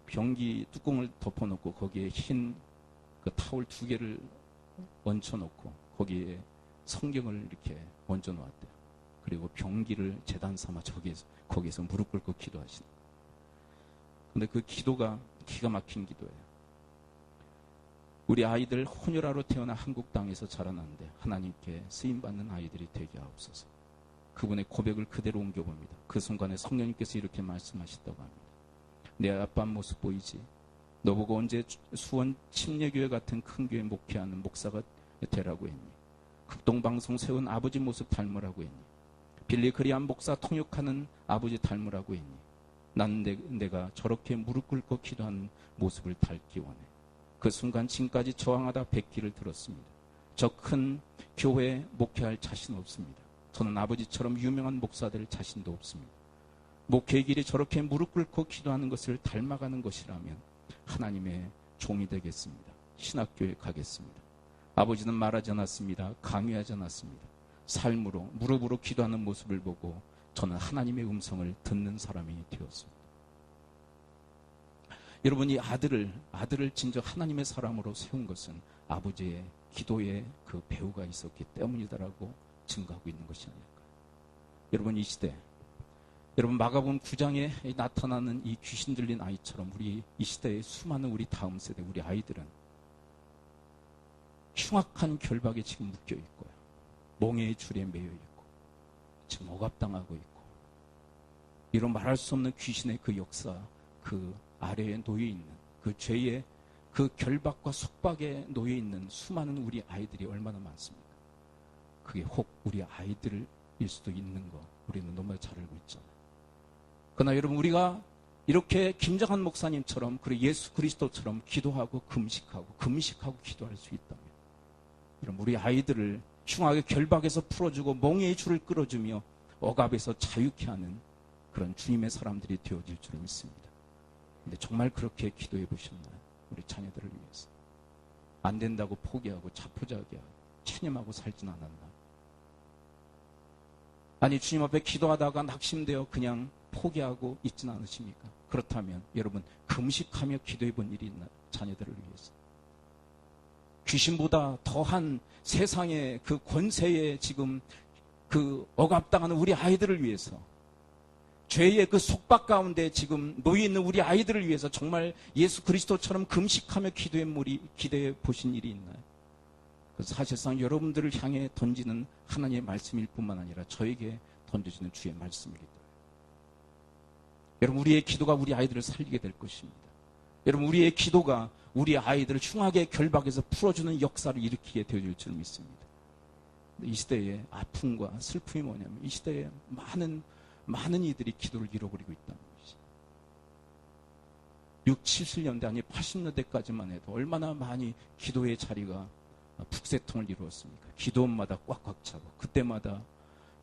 변기 뚜껑을 덮어놓고 거기에 흰 그 타올 2개를 얹혀놓고 거기에 성경을 이렇게 얹어놓았대요. 그리고 변기를 제단 삼아 거기에서 무릎 꿇고 기도하시는 거예요. 근데 그 기도가 기가 막힌 기도예요. 우리 아이들 혼혈아로 태어나 한국 땅에서 자라났는데 하나님께 쓰임받는 아이들이 되게 하옵소서. 그분의 고백을 그대로 옮겨봅니다. 그 순간에 성령님께서 이렇게 말씀하셨다고 합니다. 내 아빠 모습 보이지? 너보고 언제 수원 침례교회 같은 큰 교회 목회하는 목사가 되라고 했니? 극동방송 세운 아버지 모습 닮으라고 했니? 빌리 그리안 목사 통역하는 아버지 닮으라고 했니? 나는 내가 저렇게 무릎 꿇고 기도하는 모습을 닮기 원해. 그 순간 지금까지 저항하다 뱉기를 들었습니다. 저 큰 교회에 목회할 자신 없습니다. 저는 아버지처럼 유명한 목사 될 자신도 없습니다. 목회의 길이 저렇게 무릎 꿇고 기도하는 것을 닮아가는 것이라면 하나님의 종이 되겠습니다. 신학교에 가겠습니다. 아버지는 말하지 않았습니다. 강요하지 않았습니다. 삶으로 무릎으로 기도하는 모습을 보고 저는 하나님의 음성을 듣는 사람이 되었습니다. 여러분, 이 아들을 진정 하나님의 사람으로 세운 것은 아버지의 기도에 그 배후가 있었기 때문이다라고 증거하고 있는 것이 아닐까요? 여러분, 이 시대, 여러분 마가복음 9장에 나타나는 이 귀신 들린 아이처럼 우리 이 시대의 수많은 우리 다음 세대, 우리 아이들은 흉악한 결박에 지금 묶여 있고요. 몽해의 줄에 매여 있고 지금 억압당하고 있고, 이런 말할 수 없는 귀신의 그 역사, 그 아래에 놓여 있는 그 죄의 그 결박과 속박에 놓여 있는 수많은 우리 아이들이 얼마나 많습니까? 그게 혹 우리 아이들일 수도 있는 거 우리는 너무 잘 알고 있잖아요. 그러나 여러분, 우리가 이렇게 김정한 목사님처럼 그리고 예수 그리스도처럼 기도하고 금식하고 기도할 수 있다면, 여러분, 우리 아이들을 흉악의 결박에서 풀어주고 몽해의 줄을 끌어주며 억압에서 자유케 하는 그런 주님의 사람들이 되어질 줄 믿습니다. 근데 정말 그렇게 기도해 보셨나요? 우리 자녀들을 위해서. 안 된다고 포기하고 자포자기하고 체념하고 살진 않았나? 아니, 주님 앞에 기도하다가 낙심되어 그냥 포기하고 있진 않으십니까? 그렇다면 여러분, 금식하며 기도해 본 일이 있나요? 자녀들을 위해서. 귀신보다 더한 세상의 그 권세에 지금 그 억압당하는 우리 아이들을 위해서, 죄의 그 속박 가운데 지금 놓여있는 우리 아이들을 위해서 정말 예수 그리스도처럼 금식하며 기도해 보신 일이 있나요? 사실상 여러분들을 향해 던지는 하나님의 말씀일 뿐만 아니라 저에게 던져지는 주의 말씀이기도 해요. 여러분, 우리의 기도가 우리 아이들을 살리게 될 것입니다. 여러분, 우리의 기도가 우리 아이들을 흉악의 결박에서 풀어주는 역사를 일으키게 되어질 줄 믿습니다. 이 시대의 아픔과 슬픔이 뭐냐면 이 시대에 많은 이들이 기도를 잃어버리고 있다는 것이죠. 6, 70년대 아니 80년대까지만 해도 얼마나 많이 기도의 자리가 북새통을 이루었습니까? 기도원마다 꽉꽉 차고 그때마다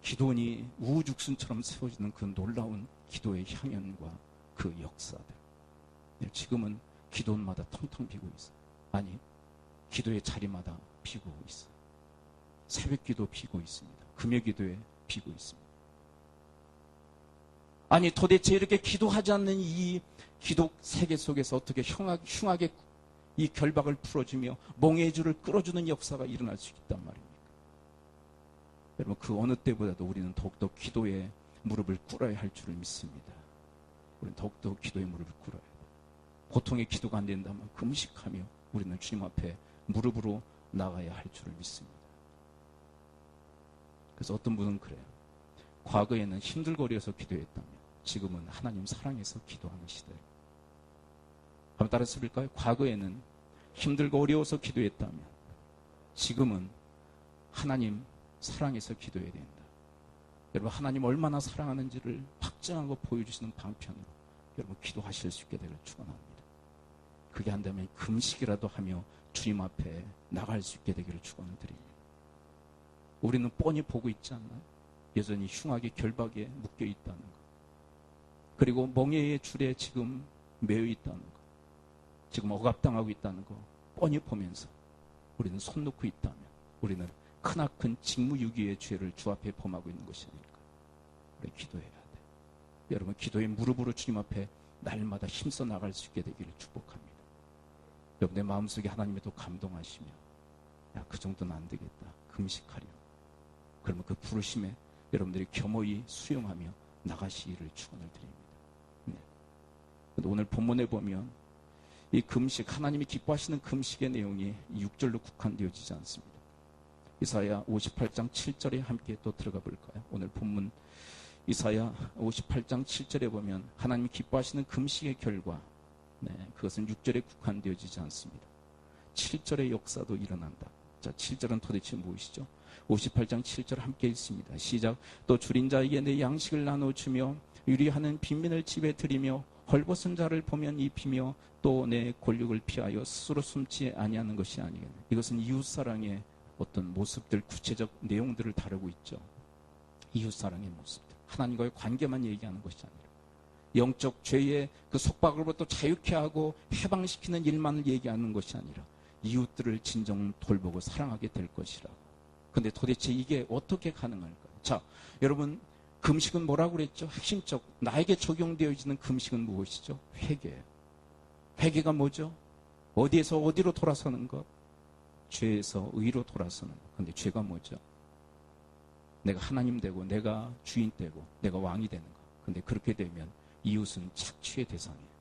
기도원이 우후죽순처럼 세워지는 그 놀라운 기도의 향연과 그 역사들. 지금은 기도원마다 텅텅 비고 있어. 아니, 기도의 자리마다 비고 있어. 새벽 기도 비고 있습니다. 금요 기도에 비고 있습니다. 아니, 도대체 이렇게 기도하지 않는 이 기도 세계 속에서 어떻게 흉하게 이 결박을 풀어주며 몽의 줄을 끌어주는 역사가 일어날 수 있단 말입니까? 여러분, 그 어느 때보다도 우리는 더욱더 기도에 무릎을 꿇어야 할 줄을 믿습니다. 우리는 더욱더 기도에 무릎을 꿇어야 돼. 보통의 기도가 안 된다면 금식하며 우리는 주님 앞에 무릎으로 나가야 할 줄을 믿습니다. 그래서 어떤 분은 그래요. 과거에는 힘들거려서 기도했다며 지금은 하나님 사랑해서 기도하는 시대예요. 한번 따라서 볼까요? 과거에는 힘들고 어려워서 기도했다면 지금은 하나님 사랑해서 기도해야 된다. 여러분, 하나님 얼마나 사랑하는지를 확증하고 보여주시는 방편으로 여러분 기도하실 수 있게 되길 축원합니다. 그게 안 되면 금식이라도 하며 주님 앞에 나갈 수 있게 되기를 축원을 드립니다. 우리는 뻔히 보고 있지 않나요? 여전히 흉하게 결박에 묶여 있다는 것. 그리고 멍에의 줄에 지금 매여 있다는 것. 지금 억압당하고 있다는 것. 뻔히 보면서 우리는 손 놓고 있다면 우리는 크나큰 직무유기의 죄를 주 앞에 범하고 있는 것이 아닐까. 우리 기도해야 돼. 여러분, 기도의 무릎으로 주님 앞에 날마다 힘써 나갈 수 있게 되기를 축복합니다. 여러분, 내 마음속에 하나님의 또 감동하시며 야, 그 정도는 안 되겠다. 금식하려. 그러면 그 부르심에 여러분들이 겸허히 수용하며 나가시기를 축원을 드립니다. 네. 근데 오늘 본문에 보면 이 금식, 하나님이 기뻐하시는 금식의 내용이 6절로 국한되어지지 않습니다. 이사야 58장 7절에 함께 또 들어가 볼까요? 오늘 본문 이사야 58장 7절에 보면 하나님이 기뻐하시는 금식의 결과, 그것은 6절에 국한되어지지 않습니다. 7절의 역사도 일어난다. 자, 7절은 도대체 무엇이죠? 58장 7절 함께 읽습니다. 시작. 또 줄인 자에게 내 양식을 나눠주며 유리하는 빈민을 집에 들이며 헐벗은 자를 보면 입히며 또 내 권력을 피하여 스스로 숨지 아니하는 것이 아니겠네. 이것은 이웃사랑의 어떤 모습들, 구체적 내용들을 다루고 있죠. 이웃사랑의 모습들. 하나님과의 관계만 얘기하는 것이 아니라 영적 죄의 그 속박으로부터 자유케 하고 해방시키는 일만을 얘기하는 것이 아니라 이웃들을 진정 돌보고 사랑하게 될 것이라고. 근데 도대체 이게 어떻게 가능할까요? 자, 여러분, 금식은 뭐라고 그랬죠? 핵심적, 나에게 적용되어지는 금식은 무엇이죠? 회개예요. 회개가 뭐죠? 어디에서 어디로 돌아서는 것? 죄에서 의로 돌아서는 것. 근데 죄가 뭐죠? 내가 하나님 되고, 내가 주인 되고, 내가 왕이 되는 것. 근데 그렇게 되면 이웃은 착취의 대상이에요.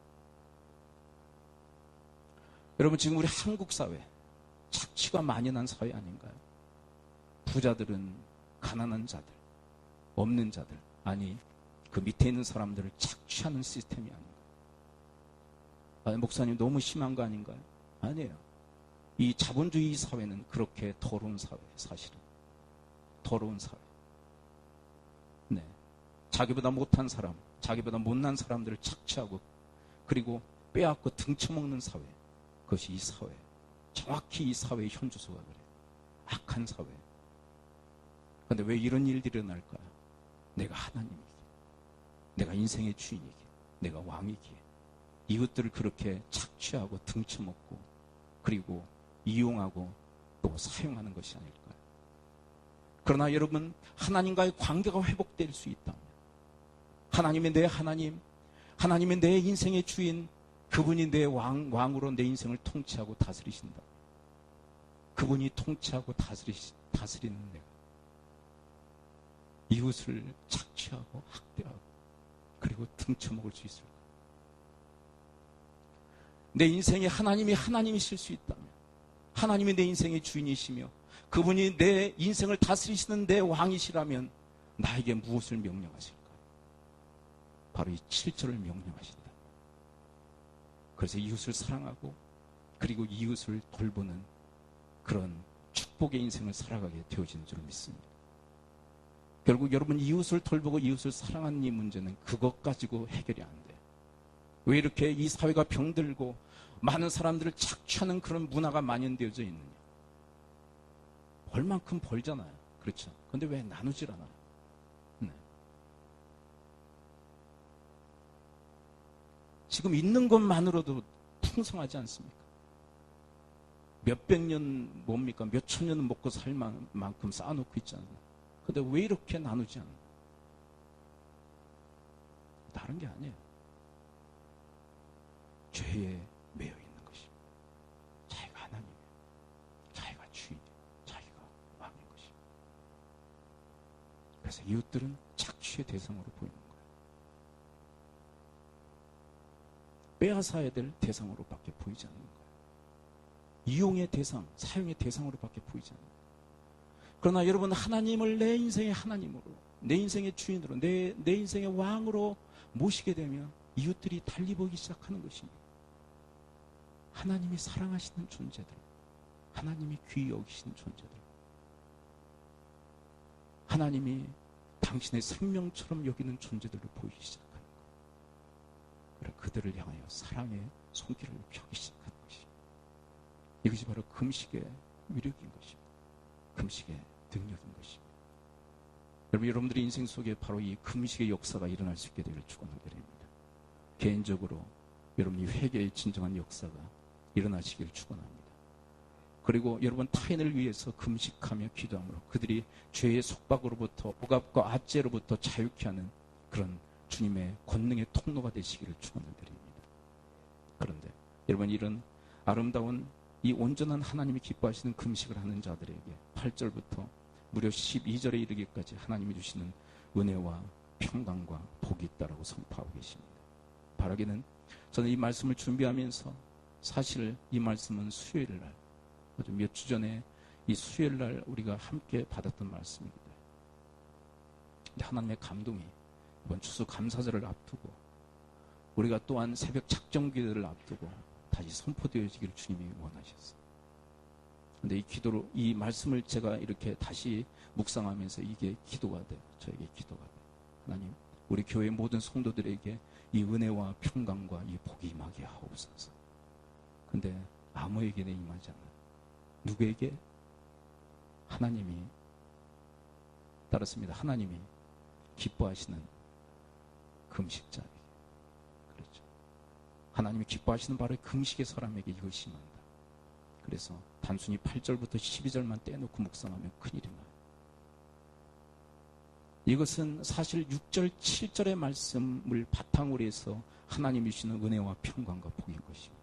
여러분, 지금 우리 한국 사회, 착취가 만연한 사회 아닌가요? 부자들은 가난한 자들, 없는 자들, 아니 그 밑에 있는 사람들을 착취하는 시스템이 아닌가요? 아니, 목사님 너무 심한 거 아닌가요? 아니에요. 이 자본주의 사회는 그렇게 더러운 사회예요. 사실은 더러운 사회. 네, 자기보다 못한 사람, 자기보다 못난 사람들을 착취하고 그리고 빼앗고 등쳐먹는 사회. 그것이 이 사회. 정확히 이 사회의 현주소가 그래요. 악한 사회. 그런데 왜 이런 일들이 일어날까요? 내가 하나님이기에, 내가 인생의 주인이기에, 내가 왕이기에 이웃들을 그렇게 착취하고 등쳐먹고 그리고 이용하고 또 사용하는 것이 아닐까요? 그러나 여러분, 하나님과의 관계가 회복될 수 있다면 하나님의 내 하나님, 하나님의 내 인생의 주인, 그분이 내 왕으로 내 인생을 통치하고 다스리신다. 그분이 통치하고 다스리는 내가 이웃을 착취하고 학대하고 그리고 등쳐먹을 수 있을까? 내 인생에 하나님이 하나님이실 수 있다면, 하나님이 내 인생의 주인이시며 그분이 내 인생을 다스리시는 내 왕이시라면 나에게 무엇을 명령하실까? 바로 이 7절을 명령하신다. 그래서 이웃을 사랑하고 그리고 이웃을 돌보는 그런 축복의 인생을 살아가게 되어지는 줄 믿습니다. 결국 여러분 이웃을 돌보고 이웃을 사랑하는 이 문제는 그것 가지고 해결이 안 돼요. 왜 이렇게 이 사회가 병들고 많은 사람들을 착취하는 그런 문화가 만연되어져 있느냐. 벌만큼 벌잖아요. 그렇죠. 그런데 왜 나누질 않아요? 네. 지금 있는 것만으로도 풍성하지 않습니까? 몇백 년 뭡니까? 몇천 년은 먹고 살 만큼 쌓아놓고 있잖아요. 근데 왜 이렇게 나누지 않나? 다른 게 아니에요. 죄에 매여 있는 것입니다. 자기가 하나님이에요. 자기가 주인이에요. 자기가 왕인 것입니다. 그래서 이웃들은 착취의 대상으로 보이는 거예요. 빼앗아야 될 대상으로밖에 보이지 않는 거예요. 이용의 대상, 사용의 대상으로밖에 보이지 않는 거예요. 그러나 여러분, 하나님을 내 인생의 하나님으로, 내 인생의 주인으로, 내 인생의 왕으로 모시게 되면 이웃들이 달리 보기 시작하는 것입니다. 하나님이 사랑하시는 존재들, 하나님이 귀히 여기시는 존재들, 하나님이 당신의 생명처럼 여기는 존재들로 보이기 시작하는 거예요. 그래 그들을 향하여 사랑의 손길을 펴기 시작하는 것입니다. 이것이 바로 금식의 위력인 것입니다. 금식의 능력인 것입니다. 여러분들의 인생 속에 바로 이 금식의 역사가 일어날 수 있게 되기를 축원드립니다. 개인적으로 여러분이 회개의 진정한 역사가 일어나시기를 축원합니다. 그리고 여러분 타인을 위해서 금식하며 기도함으로 그들이 죄의 속박으로부터 억압과 압제로부터 자유케 하는 그런 주님의 권능의 통로가 되시기를 축원드립니다. 그런데 여러분 이런 아름다운 이 온전한 하나님이 기뻐하시는 금식을 하는 자들에게 8절부터 무려 12절에 이르기까지 하나님이 주시는 은혜와 평강과 복이 있다라고 선포하고 계십니다. 바라기는 저는 이 말씀을 준비하면서 사실 이 말씀은 수요일 날, 몇 주 전에 이 수요일 날 우리가 함께 받았던 말씀입니다. 근데 하나님의 감동이 이번 추수 감사절을 앞두고 우리가 또한 새벽 작정기도를 앞두고 다시 선포되어지기를 주님이 원하셨어요. 근데 이 기도로, 이 말씀을 제가 이렇게 다시 묵상하면서 이게 기도가 돼요. 저에게 기도가 돼요. 하나님, 우리 교회 모든 성도들에게 이 은혜와 평강과 이 복이 임하게 하옵소서. 근데 아무에게는 임하지 않아요. 누구에게? 하나님이, 따랐습니다. 하나님이 기뻐하시는 금식자에게. 그렇죠. 하나님이 기뻐하시는 바로 금식의 사람에게 이것이 임한다. 그래서 단순히 8절부터 12절만 떼놓고 묵상하면 큰일이 나요. 이것은 사실 6절, 7절의 말씀을 바탕으로 해서 하나님이 주시는 은혜와 평강과 복인 것입니다.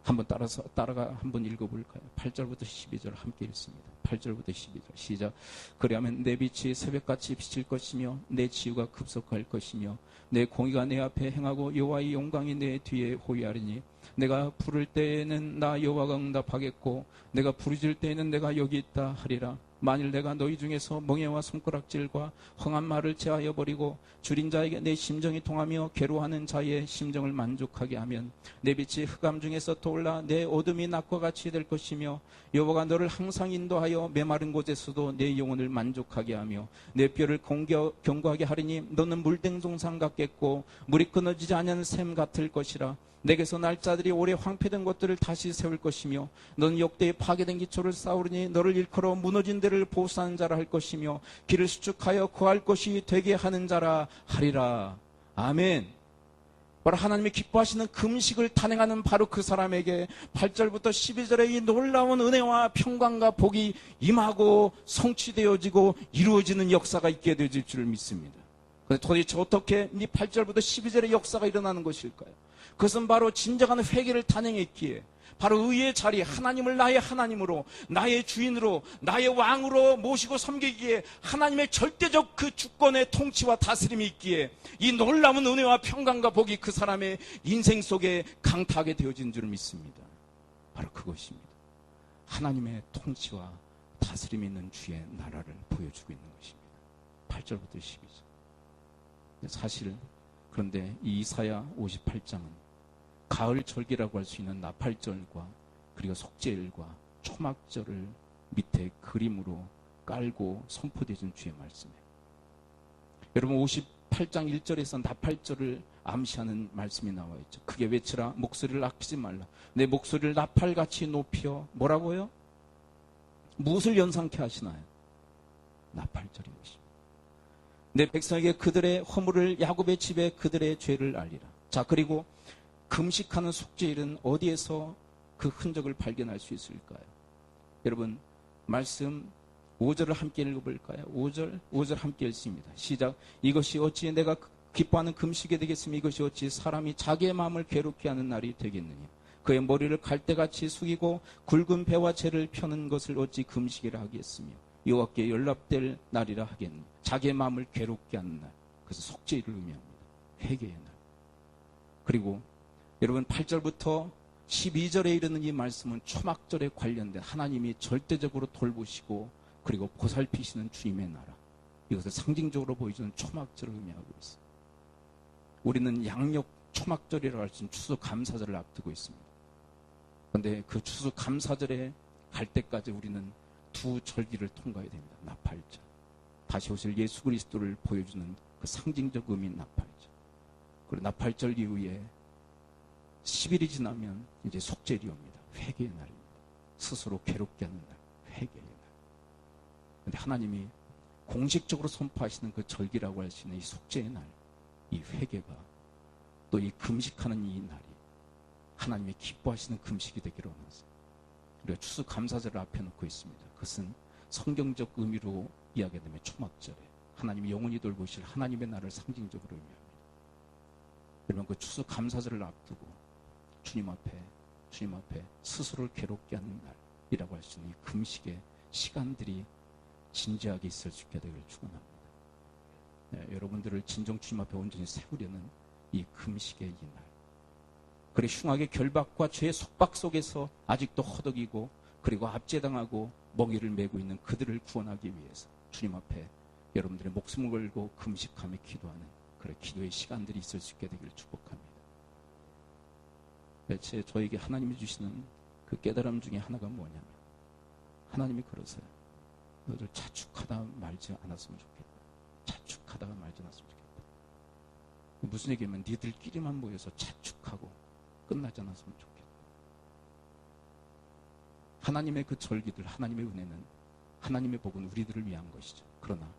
한번 따라가 한번 읽어볼까요? 8절부터 12절 함께 읽습니다. 8절부터 12절 시작. 그리하면 내 빛이 새벽같이 비칠 것이며 내 지유가 급속할 것이며 내 공의가 내 앞에 행하고 여호와의 영광이 내 뒤에 호위하리니 내가 부를 때에는 나 여호와가 응답하겠고 내가 부르짖을 때에는 내가 여기 있다 하리라. 만일 내가 너희 중에서 멍에와 손가락질과 헝한 말을 제하여 버리고 줄인 자에게 내 심정이 통하며 괴로워하는 자의 심정을 만족하게 하면 내 빛이 흑암 중에서 떠올라 내 어둠이 낮과 같이 될 것이며 여호와가 너를 항상 인도하여 메마른 곳에서도 내 영혼을 만족하게 하며 내 뼈를 견고하게 하리니 너는 물된 동산 같겠고 물이 끊어지지 않는 샘 같을 것이라. 내게서 날짜들이 오래 황폐된 것들을 다시 세울 것이며 너는 역대에 파괴된 기초를 쌓으리니 너를 일컬어 무너진 데를 보수하는 자라 할 것이며 길을 수축하여 구할 것이 되게 하는 자라 하리라. 아멘. 바로 하나님이 기뻐하시는 금식을 단행하는 바로 그 사람에게 8절부터 12절에 이 놀라운 은혜와 평강과 복이 임하고 성취되어지고 이루어지는 역사가 있게 되어질 줄 믿습니다. 그런데 도대체 어떻게 이 8절부터 12절의 역사가 일어나는 것일까요? 그것은 바로 진정한 회개를 단행했기에 바로 의의 자리, 하나님을 나의 하나님으로, 나의 주인으로, 나의 왕으로 모시고 섬기기에 하나님의 절대적 그 주권의 통치와 다스림이 있기에 이 놀라운 은혜와 평강과 복이 그 사람의 인생 속에 강타하게 되어진 줄 믿습니다. 바로 그것입니다. 하나님의 통치와 다스림이 있는 주의 나라를 보여주고 있는 것입니다. 8절부터 12절. 사실 그런데 이 이사야 58장은 가을 절기라고 할 수 있는 나팔절과 그리고 속죄일과 초막절을 밑에 그림으로 깔고 선포되어진 주의 말씀이에요. 여러분 58장 1절에서 나팔절을 암시하는 말씀이 나와 있죠. 크게 외치라, 목소리를 아끼지 말라. 내 목소리를 나팔같이 높여 뭐라고요? 무엇을 연상케 하시나요? 나팔절인 것입니다. 내 백성에게 그들의 허물을, 야곱의 집에 그들의 죄를 알리라. 자, 그리고 금식하는 속죄일은 어디에서 그 흔적을 발견할 수 있을까요? 여러분 말씀 5절을 함께 읽어볼까요? 5절 함께 읽습니다. 시작. 이것이 어찌 내가 기뻐하는 금식이 되겠으며 이것이 어찌 사람이 자기의 마음을 괴롭게 하는 날이 되겠느냐. 그의 머리를 갈대같이 숙이고 굵은 배와 재를 펴는 것을 어찌 금식이라 하겠으며 여호와께 연락될 날이라 하겠느냐. 자기의 마음을 괴롭게 하는 날. 그래서 속죄일을 의미합니다. 회개의 날. 그리고 여러분 8절부터 12절에 이르는 이 말씀은 초막절에 관련된 하나님이 절대적으로 돌보시고 그리고 보살피시는 주님의 나라. 이것을 상징적으로 보여주는 초막절을 의미하고 있습니다. 우리는 양력 초막절이라고 할 수 있는 추수감사절을 앞두고 있습니다. 그런데 그 추수감사절에 갈 때까지 우리는 두 절기를 통과해야 됩니다. 나팔절. 다시 오실 예수 그리스도를 보여주는 그 상징적 의미인 나팔절. 그리고 나팔절 이후에 10일이 지나면 이제 속죄일이 옵니다. 회개의 날입니다. 스스로 괴롭게 하는 날. 회개의 날. 그런데 하나님이 공식적으로 선포하시는 그 절기라고 할 수 있는 이 속죄의 날, 이 회개가 또 이 금식하는 이 날이 하나님이 기뻐하시는 금식이 되기를 원하세요. 우리가 추수감사절을 앞에 놓고 있습니다. 그것은 성경적 의미로 이야기하면 초막절에 하나님이 영원히 돌보실 하나님의 날을 상징적으로 의미합니다. 그러면 그 추수감사절을 앞두고 주님 앞에 스스로를 괴롭게 하는 날이라고 할 수 있는 이 금식의 시간들이 진지하게 있을 수 있게 되기를 축원합니다. 네, 여러분들을 진정 주님 앞에 온전히 세우려는 이 금식의 이 날. 그리고 흉악의 결박과 죄의 속박 속에서 아직도 허덕이고 그리고 압제당하고 멍에를 메고 있는 그들을 구원하기 위해서 주님 앞에 여러분들의 목숨을 걸고 금식하며 기도하는 그런 기도의 시간들이 있을 수 있게 되기를 축복합니다. 대체 저에게 하나님이 주시는 그 깨달음 중에 하나가 뭐냐면 하나님이 그러세요. 너희들 자축하다 말지 않았으면 좋겠다. 자축하다가 말지 않았으면 좋겠다. 무슨 얘기냐면 니들끼리만 모여서 자축하고 끝나지 않았으면 좋겠다. 하나님의 그 절기들, 하나님의 은혜는 하나님의 복은 우리들을 위한 것이죠. 그러나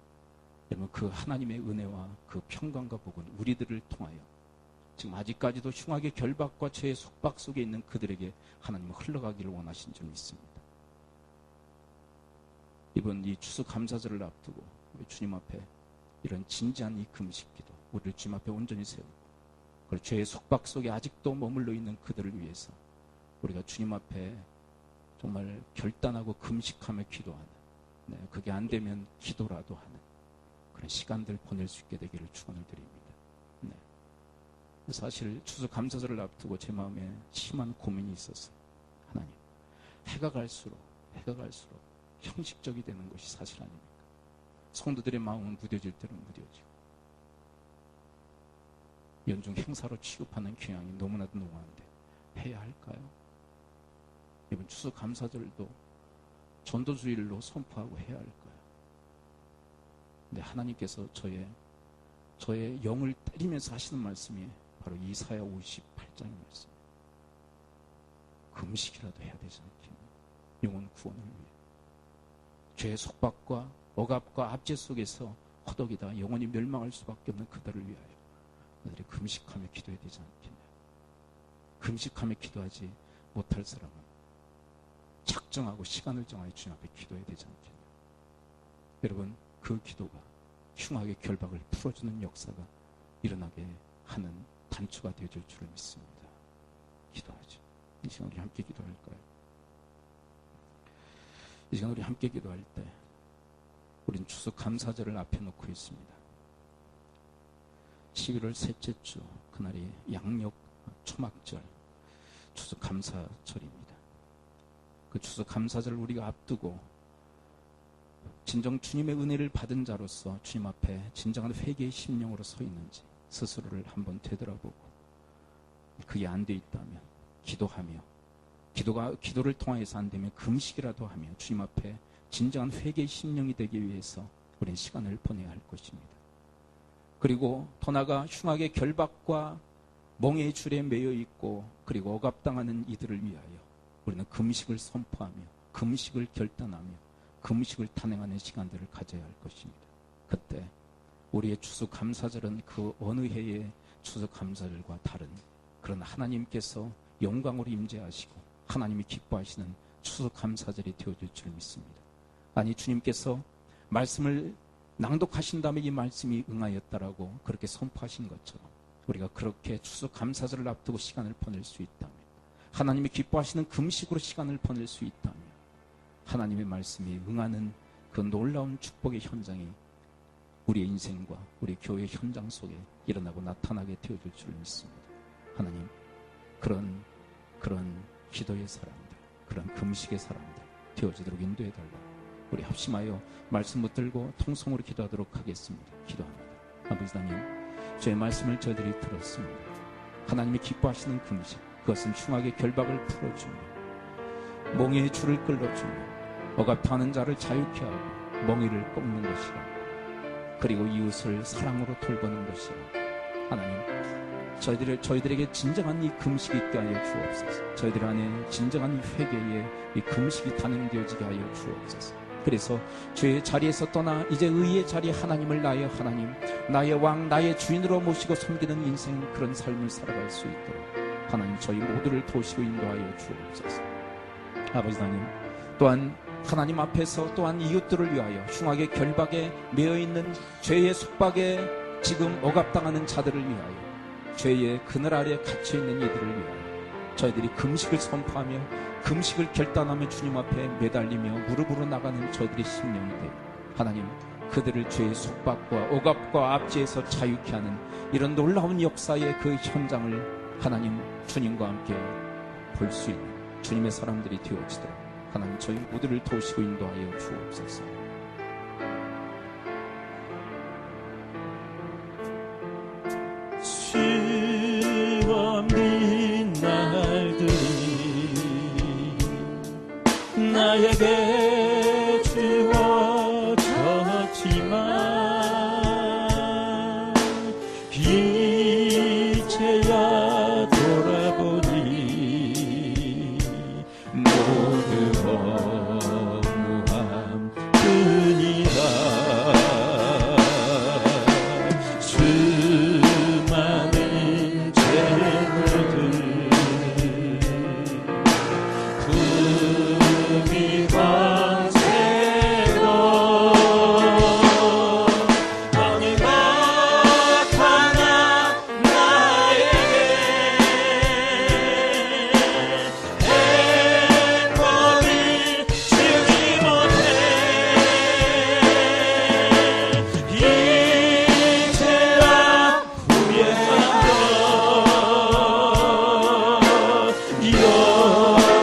여러분 그 하나님의 은혜와 그 평강과 복은 우리들을 통하여 지금 아직까지도 흉악의 결박과 죄의 속박 속에 있는 그들에게 하나님은 흘러가기를 원하신 줄 믿습니다. 이번 이 추수감사절을 앞두고 주님 앞에 이런 진지한 이 금식기도 우리를 주님 앞에 온전히 세우고 그리고 죄의 속박 속에 아직도 머물러 있는 그들을 위해서 우리가 주님 앞에 정말 결단하고 금식하며 기도하는, 네, 그게 안 되면 기도라도 하는 그런 시간들 보낼 수 있게 되기를 축원을 드립니다. 네. 사실 추수감사절을 앞두고 제 마음에 심한 고민이 있었어요. 하나님, 해가 갈수록 형식적이 되는 것이 사실 아닙니까? 성도들의 마음은 무뎌질 때는 무뎌지고 연중 행사로 취급하는 경향이 너무나도 농후한데 해야 할까요? 이번 추수감사절도 전도주일로 선포하고 해야 할까요? 근데 하나님께서 저의 영을 때리면서 하시는 말씀이 바로 이사야 58장의 말씀. 금식이라도 해야 되지 않겠냐? 영혼 구원을 위해. 죄의 속박과 억압과 압제 속에서 허덕이다 영원히 멸망할 수밖에 없는 그들을 위하여 그들이 금식하며 기도해야 되지 않겠냐? 금식하며 기도하지 못할 사람은 작정하고 시간을 정하여 주님 앞에 기도해야 되지 않겠냐? 여러분, 그 기도가 흉악의 결박을 풀어주는 역사가 일어나게 하는 단초가 되어줄 줄을 믿습니다. 기도하죠. 이 시간 우리 함께 기도할까요? 이 시간 우리 함께 기도할 때 우린 추수감사절을 앞에 놓고 있습니다. 11월 셋째 주 그날이 양력 초막절 추수감사절입니다. 그 추수감사절을 우리가 앞두고 진정 주님의 은혜를 받은 자로서 주님 앞에 진정한 회개의 심령으로 서 있는지 스스로를 한번 되돌아보고 그게 안 돼 있다면 기도하며 기도를 통해서 안 되면 금식이라도 하며 주님 앞에 진정한 회개의 심령이 되기 위해서 우리는 시간을 보내야 할 것입니다. 그리고 더 나아가 흉악의 결박과 멍에의 줄에 매여 있고 그리고 억압당하는 이들을 위하여 우리는 금식을 선포하며 금식을 결단하며 금식을 탄핵하는 시간들을 가져야 할 것입니다. 그때 우리의 추수감사절은 그 어느 해의 추수감사절과 다른 그런 하나님께서 영광으로 임재하시고 하나님이 기뻐하시는 추수감사절이 되어질 줄 믿습니다. 아니, 주님께서 말씀을 낭독하신 다음에 이 말씀이 응하였다라고 그렇게 선포하신 것처럼 우리가 그렇게 추수감사절을 앞두고 시간을 보낼 수 있다면, 하나님이 기뻐하시는 금식으로 시간을 보낼 수 있다면 하나님의 말씀이 응하는 그 놀라운 축복의 현장이 우리의 인생과 우리 교회 현장 속에 일어나고 나타나게 되어질 줄 믿습니다. 하나님, 그런 기도의 사람들, 그런 금식의 사람들 되어지도록 인도해달라고 우리 합심하여 말씀 붙들고 통성으로 기도하도록 하겠습니다. 기도합니다. 아버지 하나님, 주의 말씀을 저희들이 들었습니다. 하나님이 기뻐하시는 금식, 그것은 흉악의 결박을 풀어주며 멍에의 줄을 끌어주며 억압하는 자를 자유케 하고 멍에를 꺾는 것이라, 그리고 이웃을 사랑으로 돌보는 것이라. 하나님, 저희들에게 진정한 이 금식이 있게 하여 주옵소서. 저희들 안에 진정한 이 회개의 이 금식이 단행되어지게 하여 주옵소서. 그래서 주의 자리에서 떠나 이제 의의 자리에 하나님을 나의 하나님, 나의 왕, 나의 주인으로 모시고 섬기는 인생, 그런 삶을 살아갈 수 있도록 하나님 저희 모두를 도우시고 인도하여 주옵소서. 아버지 하나님, 또한 하나님 앞에서 또한 이웃들을 위하여 흉악의 결박에 매여있는 죄의 속박에 지금 억압당하는 자들을 위하여, 죄의 그늘 아래 갇혀있는 이들을 위하여 저희들이 금식을 선포하며 금식을 결단하며 주님 앞에 매달리며 무릎으로 나가는 저희들의 심령이 되어 하나님, 그들을 죄의 속박과 억압과 압제에서 자유케 하는 이런 놀라운 역사의 그 현장을 하나님 주님과 함께 볼 수 있는 주님의 사람들이 되어지도록 하나님 저희 모두를 도우시고 인도하여 주옵소서. 수없는 날들이 나에게 주어졌지만 이제야 돌아보니 모두 허무함 뿐이다. 수많은 죄물들 품이 광채로 어느 나타나 나에게 행복을 주지 못해 이제야 후회하며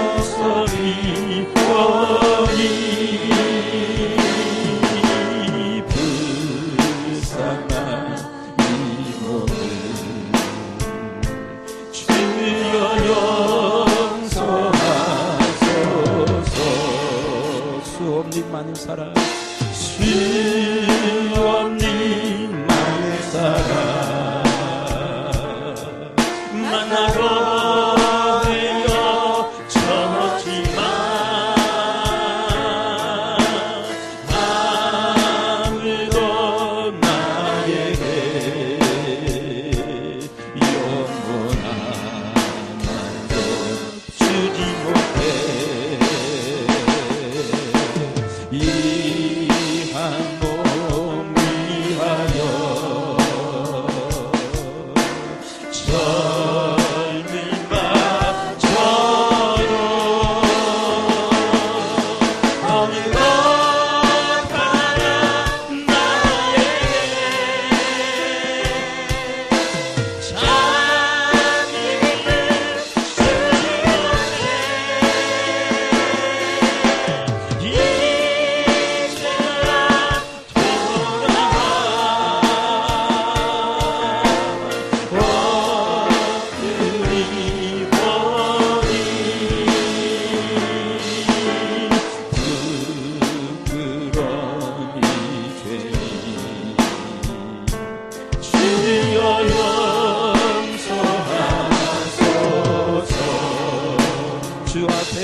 용서리 원이 불쌍한 이 몸을 주여 용서하소서. 수없는 많은 사랑, 수없는 많은 사람 만나고 헤어졌지만 아무도 나에게 영원한 만족 주지 못해 이 한 몸을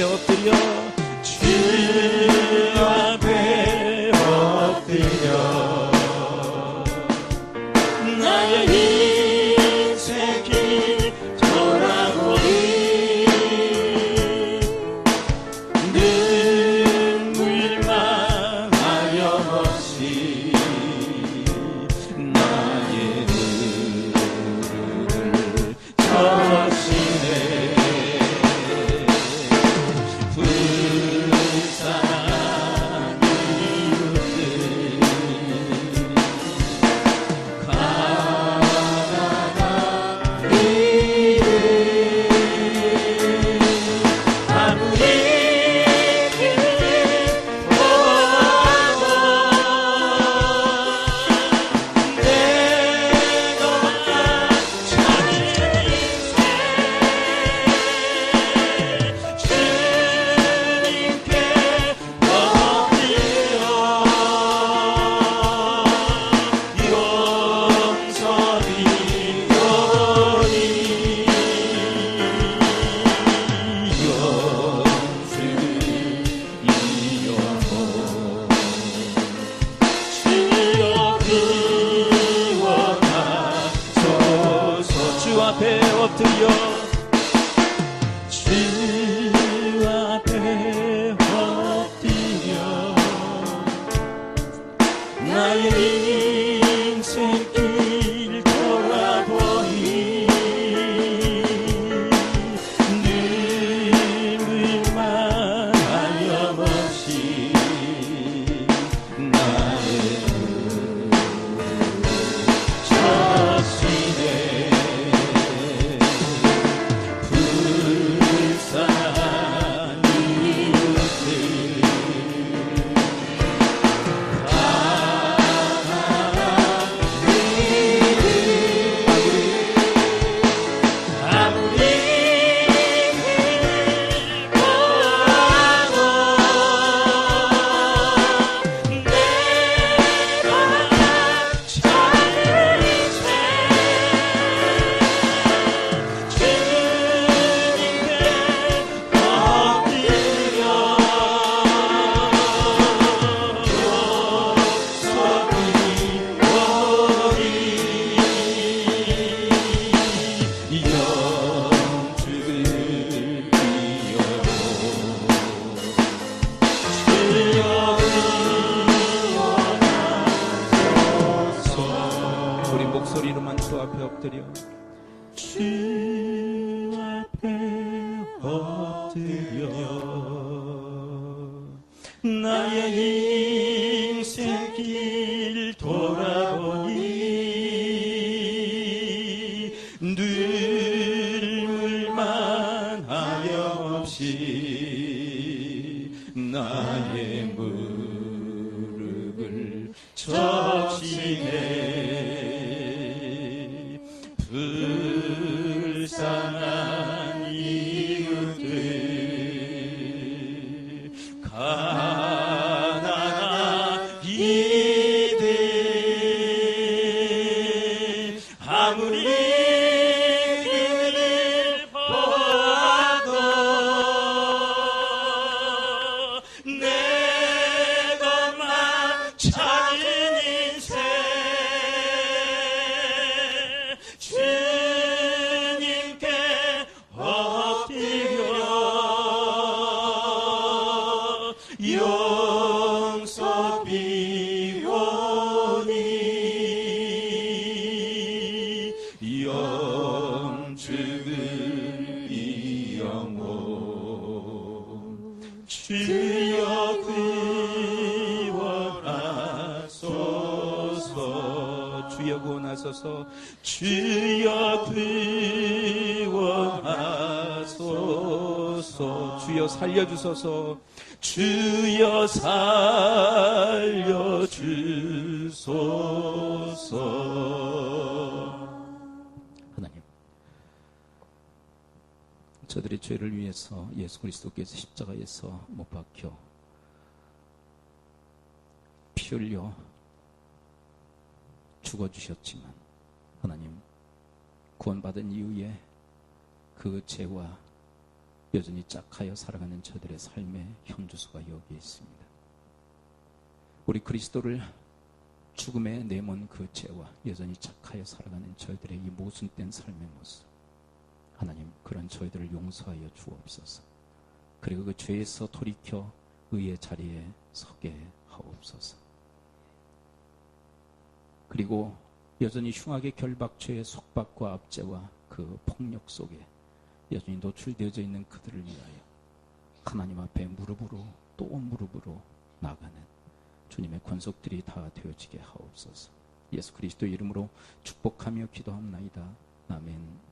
앞에 엎드려 주 앞에 엎드려 나의 인생 길 돌아보니 눈물만 하염없이 나의 눈을 적시네 불쌍한 이웃들 가난한 이들 아무리 주 앞에 엎드려 주 앞에 엎드려 나의 인생길 돌아보니 눈물만 하염없이 나의 적시네 불쌍한 이웃들 아무리 힘들어도 내가 찾는 인생 주님께 엎드려 우리 목소리로만 주 앞에 엎드려 주 앞에 엎드려 나의 인생길 돌아보니 눈물만 하염없이 나의 무릎을 적시네 불쌍한 이웃들 가난한 이들 아무리 그를 보아도 내 것만 찾은 인생 주님께 엎드려 용서비오니 영주를 이 영혼 주여 구원하소서 주여 구원하소서 주여 구원하소서 주여 살려주소서 주여 살려주소서. 하나님, 저들의 죄를 위해서 예수 그리스도께서 십자가에서 못 박혀 피 흘려 죽어주셨지만 하나님, 구원받은 이후에 그 죄와 여전히 짝하여 살아가는 저들의 삶의 현주소가 여기에 있습니다. 우리 그리스도를 죽음에 내몬 그 죄와 여전히 짝하여 살아가는 저희들의 이 모순된 삶의 모습, 하나님 그런 저희들을 용서하여 주옵소서. 그리고 그 죄에서 돌이켜 의의 자리에 서게 하옵소서. 그리고 여전히 흉악의 결박죄의 속박과 압제와 그 폭력 속에 여전히 노출되어져 있는 그들을 위하여 하나님 앞에 무릎으로 또 무릎으로 나가는 주님의 권속들이 다 되어지게 하옵소서. 예수 그리스도 이름으로 축복하며 기도합나이다. 아멘.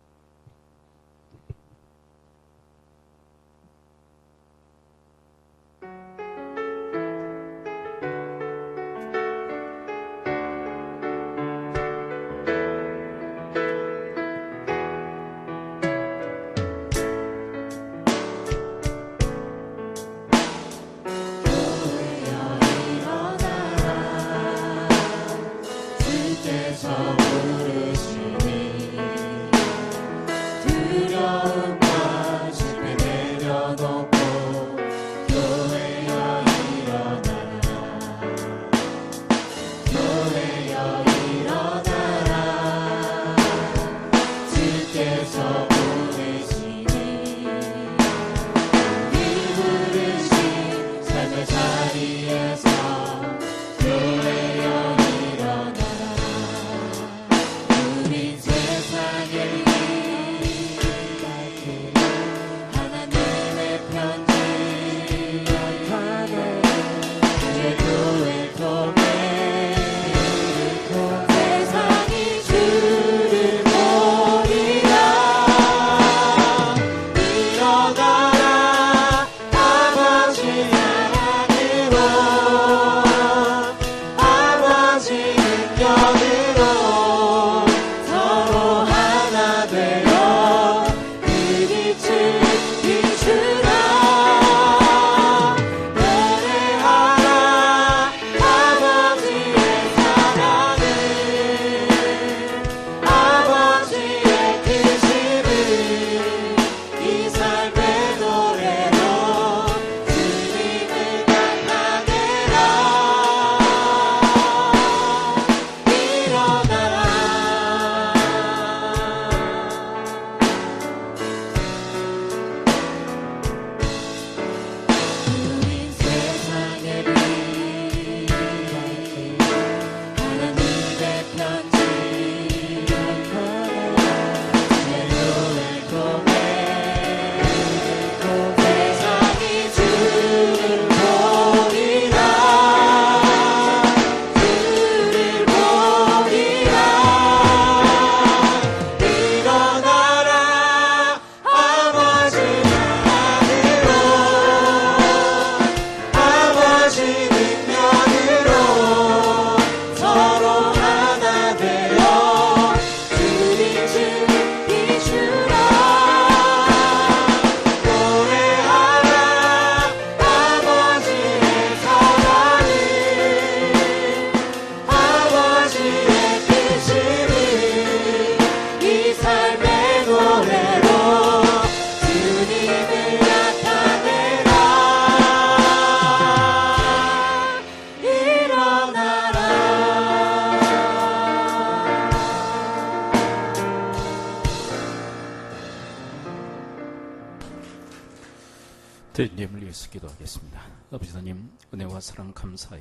예물을 위해서 기도하겠습니다. 아버지 하나님, 은혜와 사랑 감사해